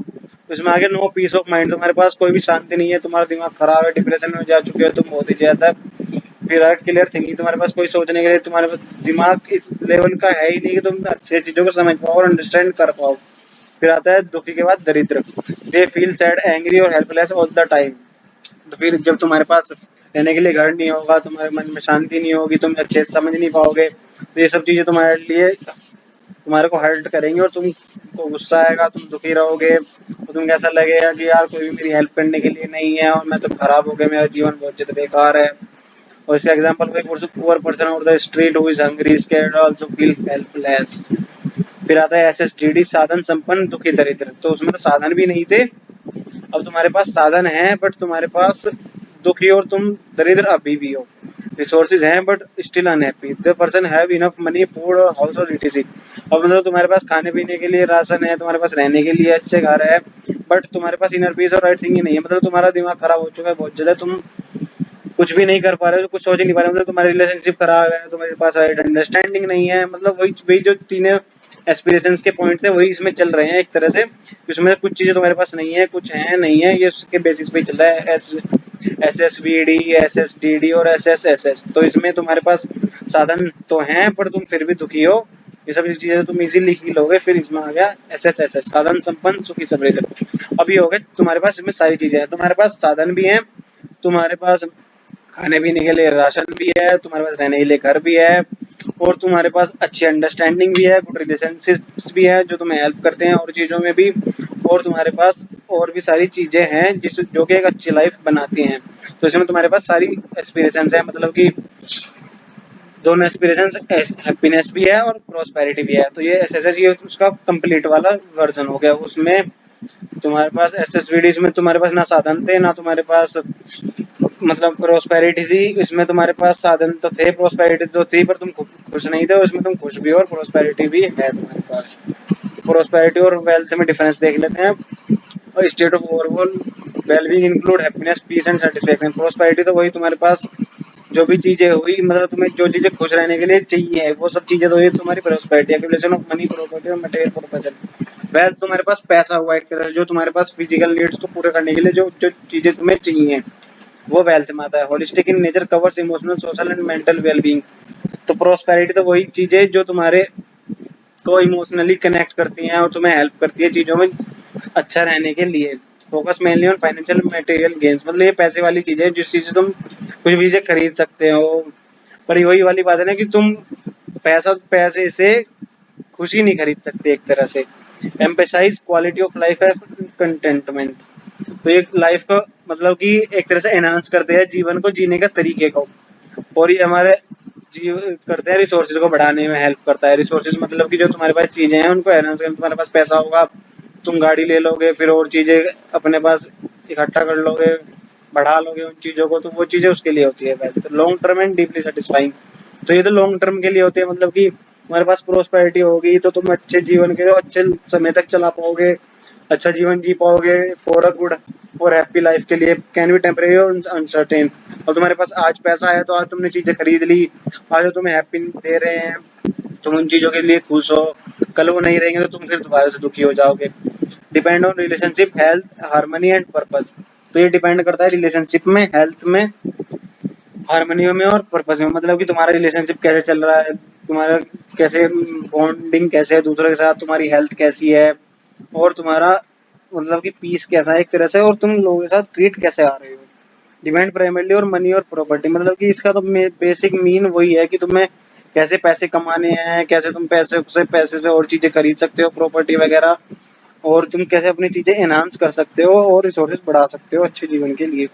उसमें आ गया नो पीस ऑफ माइंड, तुम्हारे पास कोई भी शांति नहीं है, तुम्हारा दिमाग खराब है, डिप्रेशन में जा चुके हो तुम बहुत ही ज्यादा। फिर आ क्लियर थिंकिंग, तुम्हारे पास कोई सोचने के लिए तुम्हारे पास दिमाग इस लेवल का है ही नहीं कि तुम अच्छे चीजों को समझ पाओ और अंडरस्टैंड कर पाओ। फिर आता है दुखी के बाद दरिद्र, दे फील सैड एंग्री और हेल्पलेस ऑल द टाइम। तो फिर जब तुम्हारे पास रहने के लिए घर नहीं होगा, तुम्हारे मन में शांति नहीं होगी, तुम अच्छे से समझ नहीं पाओगे, तो ये सब चीजें तुम्हारे लिए तुम्हारे को हर्ट करेंगे, और तुमको गुस्सा आएगा, तुम दुखी रहोगे, और तुमको ऐसा लगेगा कि यार कोई भी मेरी हेल्प करने के लिए नहीं है, और मैं तो खराब हो गया, मेरा जीवन बहुत ज्यादा बेकार है। और इसका एग्जांपल कोई poor person on the street who is hungry scared also feel helpless. फिर आता है एसएसडीडी, साधन संपन्न दुखी दरिद्र। तो उसमें तो साधन भी नहीं थे, अब तुम्हारे पास साधन है बट तुम्हारे पास दुखी और तुम दरिद्र अभी भी हो। रिसोर्सेज हैं but still unhappy, the person have enough money food और हाउस और इटीसी। अब मतलब तुम्हारे पास खाने पीने के लिए राशन है, तुम्हारे पास रहने के लिए अच्छे घर है, बट तुम्हारे पास इनर पीस और राइट थिंकिंग नहीं है। मतलब तुम्हारा दिमाग खराब हो चुका है बहुत ज्यादा, तुम कुछ भी नहीं कर पा रहे हो, कुछ सोच ही नहीं पा रहे हो। मतलब तुम्हारी रिलेशनशिप खराब है, तुम्हारे पास राइट अंडरस्टैंडिंग नहीं है। मतलब वही जो तीनों एस्पिरेशंस के पॉइंट थे वही इसमें चल रहे हैं एक तरह से। इसमें कुछ चीजें तुम्हारे पास नहीं है, कुछ है नहीं है, ये उसके बेसिस पे चल रहा है। एसएसवीडी, एसएसडीडी और एसएसएसएस। तो इसमें तुम्हारे पास साधन तो हैं पर तुम फिर भी दुखी हो, ये सब चीजें तुम इजीली ही लोगे। फिर इसमें आ गया एसएसएसएस, साधन संपन्न सुखी समृद्ध। अभी हो गए तुम्हारे पास इसमें सारी चीजें हैं, तुम्हारे पास साधन भी हैं, तुम्हारे पास खाने पीने के लिए राशन भी है, तुम्हारे पास रहने के लिए घर भी है, और तुम्हारे पास अच्छी अंडरस्टैंडिंग भी है, गुड रिलेशनशिप्स भी है जो तुम्हें हेल्प करते हैं और चीज़ों में भी, और तुम्हारे पास और भी सारी चीज़ें हैं जिस जो कि एक अच्छी लाइफ बनाती हैं। तो इसमें तुम्हारे पास सारी एस्पिरेशंस है, मतलब कि दोनों एस्पिरेशंस, हैप्पीनेस भी है और प्रॉस्पेरिटी भी है। तो ये एसएसएस ये उसका कंप्लीट वाला वर्जन हो गया। उसमें तुम्हारे पास एसएसवीडीज में तुम्हारे पास ना साधन थे, ना तुम्हारे पास मतलब प्रोस्पेरिटी थी। इसमें तुम्हारे पास साधन तो थे, प्रोस्पेरिटी तो थी, पर तुम खुश नहीं थे। उसमें तुम खुश भी हो और प्रोस्पेरिटी भी है तुम्हारे पास। प्रोस्पेरिटी और वेल्थ में डिफरेंस देख लेते हैं। और state of overall wellbeing include happiness, peace and satisfaction. Prosperity तो वही तुम्हारे पास जो भी चीजें हुई, मतलब तुम्हें जो चीजें खुश रहने के लिए चाहिए वो सब चीजें तो ये तुम्हारी prosperity, accumulation of money, property और मटेरियल प्रोपोजल। वेल्थ तुम्हारे पास पैसा हुआ एक तरह, जो तुम्हारे पास फिजिकल नीड्स को पूरे करने के लिए जो जो चीजें तुम्हें चाहिए वो वेल्थ में आता है। Holistic in nature, covers emotional, social and mental wellbeing. तो प्रोस्पेरिटी तो वही चीजें जो तुम्हारे को इमोशनली कनेक्ट करती हैं और तुम्हें हेल्प करती है चीजों में अच्छा रहने के लिए। Focus mainly on financial material gains, मतलब ये पैसे वाली चीजें जिस चीज से तुम कुछ भी चीजें खरीद सकते हो। पर ये वही वाली बात है ना कि तुम पैसे से खुशी नहीं खरीद सकते एक तरह से। एम्फेसाइज क्वालिटी ऑफ लाइफ है कंटेंटमेंट, तो ये लाइफ को मतलब कि एक तरह से एनहांस करते हैं जीवन को जीने का तरीके को, और ये हमारे जीव करते हैं रिसोर्सेज को बढ़ाने में हेल्प करता है। रिसोर्सेज मतलब कि जो तुम्हारे पास चीजें हैं उनको एनहांस करने, तुम्हारे पास पैसा होगा, तुम गाड़ी ले लोगे, फिर और चीजें अपने पास इकट्ठा कर लोगे, बढ़ा लोगे उन चीजों को, तो वो चीजें उसके लिए होती है wealth. Long term and deeply satisfying, तो ये तो लॉन्ग टर्म के लिए होते हैं, मतलब कि तुम्हारे पास प्रोस्पेरिटी होगी तो तुम अच्छे जीवन के अच्छे समय तक चला पाओगे, अच्छा जीवन जी पाओगे फॉर अ गुड और हैप्पी लाइफ के लिए। कैन बी टेम्परेरी और अनसर्टेन, और तुम्हारे पास आज पैसा है तो आज तुमने चीजें खरीद ली, आज तुम्हें हैप्पी दे रहे हैं, तुम उन चीजों के लिए खुश हो, कल वो नहीं रहेंगे तो तुम फिर दोबारा से दुखी हो जाओगे। Depend on relationship, health, harmony and purpose, तो ये डिपेंड करता है रिलेशनशिप में, हेल्थ में, हार्मनी में और पर्पस में, मतलब कि तुम्हारा रिलेशनशिप कैसे चल रहा है, तुम्हारा कैसे बॉन्डिंग कैसे है दूसरों के साथ, तुम्हारी हेल्थ कैसी है, और तुम्हारा मतलब कि पीस कैसा है एक तरह से, और तुम लोगों के साथ ट्रीट कैसे आ रहे हो। डिपेंड प्राइमरली और मनी और प्रॉपर्टी, मतलब कि इसका तो बेसिक मीन वही है कि तुम्हें कैसे पैसे कमाने हैं, कैसे तुम पैसे से और चीजें खरीद सकते हो, प्रॉपर्टी वगैरह, और तुम कैसे अपनी चीजें एनहांस कर सकते हो और रिसोर्सेज बढ़ा सकते हो अच्छे जीवन के लिए।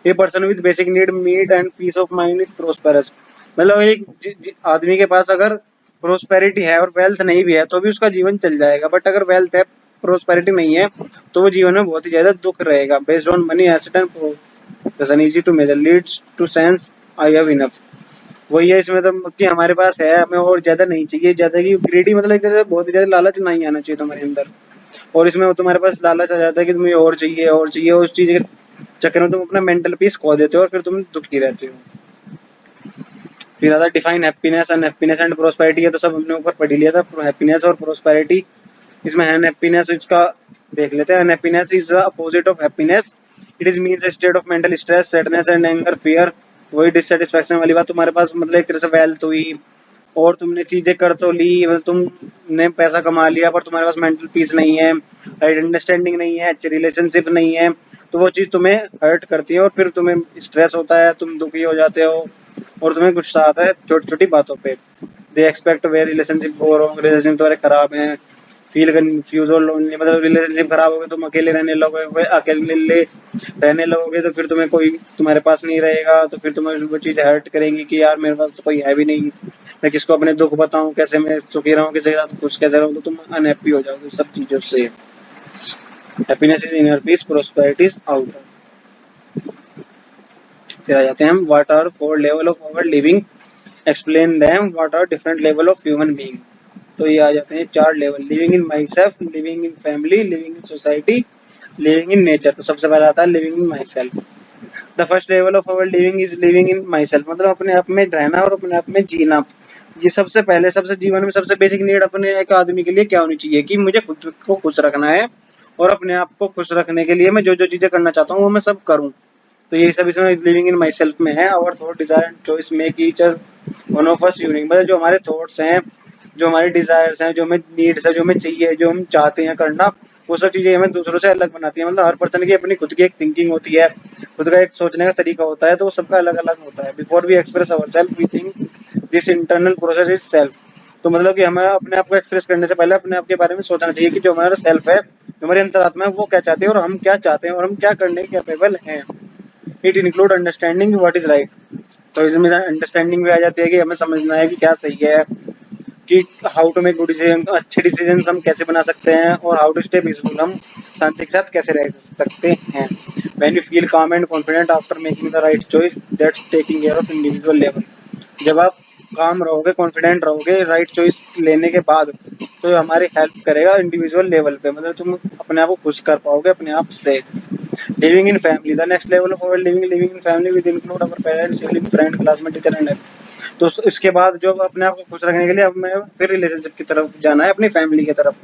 A person with basic need meet and peace of mind is prosperous, मतलब एक आदमी के पास अगर प्रोस्पेरिटी है और वेल्थ नहीं भी है तो भी उसका जीवन चल जाएगा, बट अगर वेल्थ है प्रोस्पेरिटी नहीं है तो वो जीवन में बहुत ही ज्यादा दुख रहेगा। Based on money asset and possession easy to measure leads to sense I have enough, वही है इसमें तो कि हमारे पास है, हमें और ज्यादा नहीं चाहिए, ज्यादा की ग्रीडी मतलब एक तरह से बहुत ही ज्यादा लालच नहीं आना चाहिए तुम्हारे अंदर, और इसमें वो तुम्हारे पास लालच आ जाता है कि तुम्हें और चाहिए और चाहिए, उस चीज के चक्कर में तुम अपना मेंटल पीस खो देते हो और फिर तुम दुखी रहते हो। फिर आता define happiness and happiness and prosperity, है तो सब हमने ऊपर पढ़ लिया था हैप्पीनेस और प्रोस्पेरिटी। इसमें अनहैप्पीनेस इसका देख लेते हैं। Unhappiness is the opposite of happiness, it is means state of mental stress, sadness and anger, fear, वही डिससेटिस्फैक्शन वाली बात। तुम्हारे पास मतलब एक तरह से वेल्थ हुई और तुमने चीजें कर तो ली, मतलब तुमने पैसा कमा लिया पर तुम्हारे पास मेंटल पीस नहीं है, राइट अंडरस्टैंडिंग नहीं है, अच्छी रिलेशनशिप नहीं है, तो वो चीज तुम्हें हर्ट करती है और फिर तुम्हें स्ट्रेस होता है, तुम दुखी हो जाते हो और तुम्हें गुस्सा आता है छोटी छोटी बातों पे। दे एक्सपेक्ट वे रिलेशनशिप हो रहा, रिलेशनशिप तुम्हारे खराब है, फील कंफ्यूज और लोनली, मतलब रिलेशनशिप खराब हो गई, तुम अकेले रहने लगोगे, अकेले रहने लगोगे तो फिर तुम्हें कोई तुम्हारे पास नहीं रहेगा, तो फिर तुम्हें वो चीज़ हर्ट करेंगी कि यार मेरे पास तो कोई है भी नहीं, मैं किसको अपने दुख बताऊं, कैसे मैं सुखी रहूं, किसी के साथ खुश कैसे रहूं, तो तुम अनहैप्पी हो जाओगे सब चीज़ों से। Happiness is inner peace, prosperity is outer. फिर आ जाते हैं हम what are four level of our living, explain them, what are different level of human being. तो ये आ जाते हैं चार level, living in myself, living in family, living in society, living in nature. तो सबसे पहले आता है living in myself. The first level of our living is living in my self, मतलब अपने आप में रहना और अपने आप में जीना। ये सबसे पहले सबसे जीवन में सबसे बेसिक नीड अपने एक आदमी के लिए क्या होनी चाहिए कि मुझे खुद को खुश रखना है, और अपने आप को खुश रखने के लिए मैं जो जो चीजें करना चाहता हूँ वो मैं सब करूँ। तो ये सब इसमें लिविंग इन माई सेल्फ में है। Our thought desire and choice make each one of us unique, मतलब जो हमारे थॉट्स हैं, जो हमारे डिजायर्स हैं, जो हमें नीड्स है, जो हमें चाहिए, जो हम चाहते हैं करना, वो सब चीजें हमें दूसरों से अलग बनाती है। मतलब हर पर्सन की अपनी खुद की एक थिंकिंग होती है, खुद का एक सोचने का तरीका होता है, तो वो सबका अलग अलग होता है। Before we express our self we think this internal process is self, तो मतलब कि हमें अपने आप को एक्सप्रेस करने से पहले अपने आप के बारे में सोचना चाहिए कि जो हमारा सेल्फ है, जो हमारे अंतरात्मा है, वो क्या चाहते हैं और हम क्या चाहते हैं और हम क्या करने के कैपेबल हैं। It include understanding what is right, तो इसमें अंडरस्टैंडिंग भी आ जाती है कि हमें समझना है कि क्या सही है, कि how to make good decision, अच्छे डिसीजन हम कैसे बना सकते हैं, और हाउ टू स्टे पीसफुल, हम शांति के साथ कैसे रह सकते हैं। व्हेन यू फील काम and confident after making the right choice that's taking care of individual level, जब आप काम रहोगे, कॉन्फिडेंट रहोगे राइट चॉइस लेने के बाद, तो हमारी हेल्प करेगा इंडिविजुअल लेवल पे, मतलब तुम अपने आप को खुश कर पाओगे अपने आप से। Living in family, the next level of our living in family with include our parents, sibling, friend, classmate, teacher and तो इसके बाद जो अपने आप को खुश रखने के लिए अब मैं फिर रिलेशनशिप की तरफ जाना है, अपनी फैमिली की तरफ।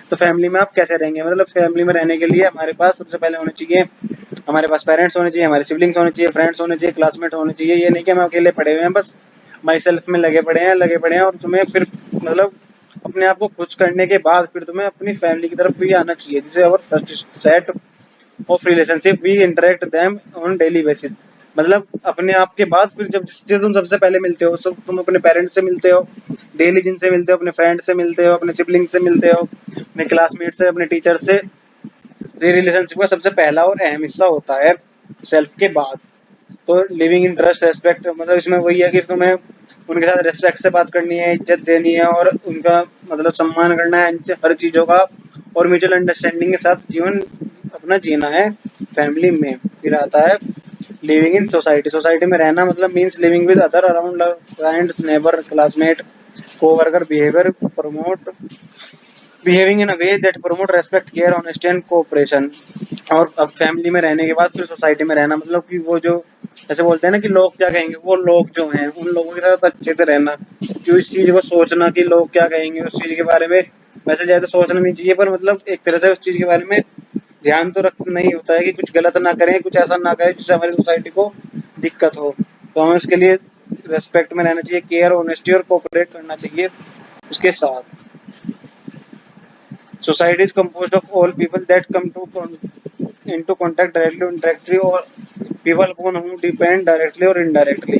तो फैमिली में आप कैसे रहेंगे, मतलब फैमिली में रहने के लिए हमारे पास सबसे पहले होने चाहिए, हमारे पास पेरेंट्स होने चाहिए, हमारे सिबलिंग्स होने चाहिए, फ्रेंड्स होने चाहिए, क्लासमेट होने चाहिए। ये नहीं कि हम अकेले पड़े हुए हैं बस माई सेल्फ में लगे पड़े हैं, और तुम्हें फिर मतलब अपने आप को खुश करने के बाद फिर तुम्हें अपनी फैमिली की तरफ भी आना चाहिए। जिसे our first set of relationship we interact them on daily basis. मतलब अपने आप के बाद फिर जब जिससे तुम सबसे पहले मिलते हो, सब तुम अपने पेरेंट्स से मिलते हो डेली, जिनसे मिलते हो अपने फ्रेंड से मिलते हो, अपने सिबलिंग से मिलते हो, अपने क्लासमेट से, अपने टीचर से। ये रिलेशनशिप का सबसे पहला और अहम हिस्सा होता है सेल्फ के बाद। तो लिविंग इन ट्रस्ट रेस्पेक्ट, मतलब इसमें वही है कि तुम्हें उनके साथ रेस्पेक्ट से बात करनी है, इज्जत देनी है और उनका मतलब सम्मान करना है हर चीज़ों का, और म्यूचुअल अंडरस्टैंडिंग के साथ जीवन अपना जीना है फैमिली में। फिर आता है लिविंग इन सोसाइटी। सोसाइटी में रहना मतलब means living with other around friends, neighbour, classmate, co-worker, behaving in a way that promote respect, care, honesty and cooperation. और अब फैमिली में रहने के बाद फिर सोसाइटी में रहना मतलब कि वो जो ऐसे बोलते हैं ना कि लोग क्या कहेंगे, वो लोग जो हैं उन लोगों के साथ अच्छे से रहना, क्यों इस चीज को सोचना कि लोग क्या कहेंगे उस चीज के बारे में। वैसे ज्यादा सोचना नहीं चाहिए, पर मतलब एक तरह से उस चीज के बारे में ध्यान तो रख नहीं होता है कि कुछ गलत ना करें, कुछ ऐसा ना करें जिससे हमारी सोसाइटी को दिक्कत हो। तो हमें उसके लिए रेस्पेक्ट में रहना चाहिए, केयर, ऑनेस्टी और कोऑपरेट करना चाहिए उसके साथ। Society is composed of all people that come into contact directly or indirectly, or people upon whom depend directly or indirectly.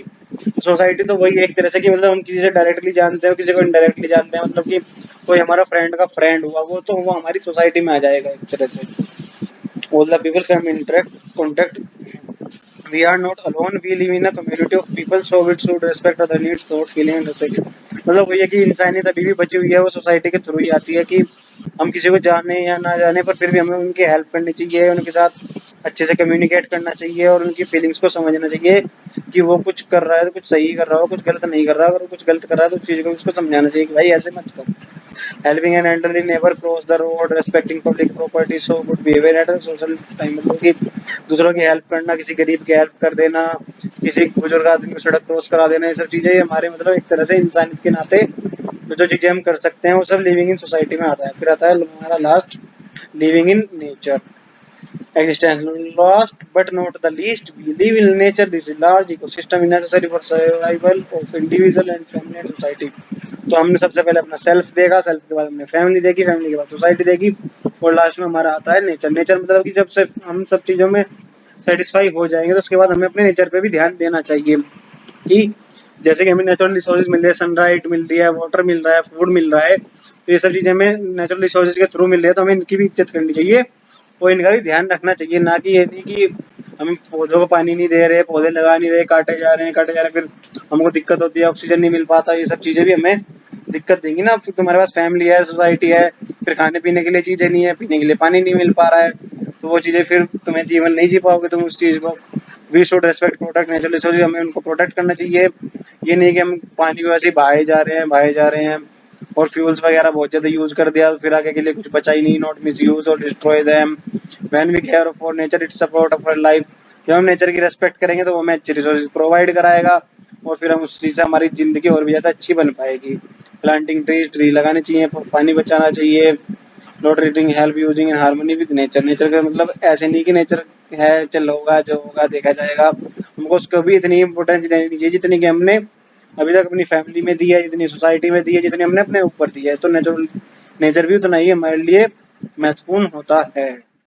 Society तो वही है एक तरह से कि मतलब हम किसी से डायरेक्टली जानते हैं, किसी को इनडायरेक्टली जानते हैं, मतलब कि कोई हमारा फ्रेंड का फ्रेंड हुआ, वो तो वो हमारी सोसाइटी में आ जाएगा एक तरह से। All the people come in direct contact. We are not alone. We live in a community of people, so we should respect other needs, thought, feeling and respect. मतलब वो ये कि इंसानियत अभी भी बची हुई है, वो सोसाइटी के थ्रू ही आती है कि हम किसी को जाने या ना जाने पर फिर भी हमें उनकी हेल्प करनी चाहिए, उनके साथ अच्छे से कम्युनिकेट करना चाहिए और उनकी फीलिंग्स को समझना चाहिए कि वो कुछ कर रहा है तो कुछ सही कर रहा हो, कुछ गलत नहीं कर रहा, अगर वो कुछ गलत कर रहा है तो उस चीज़ को उसको समझाना चाहिए कि भाई ऐसे मत कर। Helping an elderly neighbour cross the road, respecting public property, show good behaviour eight social time. मतलब कि दूसरों की हेल्प करना, किसी गरीब की हेल्प कर देना, किसी बुजुर्ग आदमी को सड़क क्रॉस करा देना, ये सब चीज़ें हमारे मतलब एक तरह से इंसानियत के नाते तो जो चीज़ें हम कर सकते हैं वो सब लिविंग इन सोसाइटी में आता है। फिर आता है हमारा last, living in nature existence. Last but not the least, we live in nature. This is large ecosystem necessary for survival of individual and family and society. तो हमने सबसे पहले अपना सेल्फ देखा, सेल्फ के बाद हमने फैमिली देखी, फैमिली के बाद सोसाइटी देखी, और लास्ट में हमारा आता है नेचर। नेचर मतलब कि जब से हम सब चीज़ों में सेटिस्फाई हो जाएंगे तो उसके बाद हमें अपने नेचर पे भी ध्यान देना चाहिए कि जैसे कि हमें नेचुरल रिसोर्सेज मिल रहे हैं, सनलाइट मिल रही है, वाटर मिल रहा है, फूड मिल रहा है, तो ये सब चीज़ें हमें नेचुरल रिसोर्सेज के थ्रू मिल रही है, तो हमें इनकी भी इज्जत करनी चाहिए और इनका भी ध्यान रखना चाहिए। ना कि ये नहीं कि हम पौधों को पानी नहीं दे रहे, पौधे लगा नहीं रहे, काटे जा रहे हैं, फिर हमको दिक्कत होती है, ऑक्सीजन नहीं मिल पाता, ये सब चीज़ें भी हमें दिक्कत देंगी ना। फिर तुम्हारे पास फैमिली है, सोसाइटी है, फिर खाने पीने के लिए चीज़ें नहीं है, पीने के लिए पानी नहीं मिल पा रहा है, तो वो चीज़ें फिर तुम्हें जीवन नहीं जी पाओगे तुम उस चीज़ को। We should respect protect natural resources, हमें उनको प्रोटेक्ट करना चाहिए। ये नहीं कि हम पानी को ऐसे ही बहाए जा रहे हैं और फ्यूल्स वगैरह बहुत ज़्यादा यूज़ कर दिया, फिर आगे के लिए कुछ बचा ही नहीं। नॉट मिस यूज और destroy them. When we care for nature it's support of life. जब हम नेचर की रेस्पेक्ट करेंगे तो वो हमें अच्छे रिसोर्सेज प्रोवाइड कराएगा और फिर हम उस चीज़ से हमारी ज़िंदगी और भी ज़्यादा अच्छी बन पाएगी। प्लांटिंग ट्री लगाने चाहिए, पानी बचाना चाहिए। Not reading help using in harmony with nature. Nature का मतलब ऐसे नहीं कि नेचर है चल होगा जो होगा देखा जाएगा, हमको उसको भी इतनी इंपॉर्टेंस देनी चाहिए जितनी कि हमने अभी तक अपनी फैमिली में दी है, जितनी सोसाइटी में दी है, जितनी हमने अपने ऊपर दी है। तो नेचर भी उतना ही हमारे लिए महत्वपूर्ण होता है।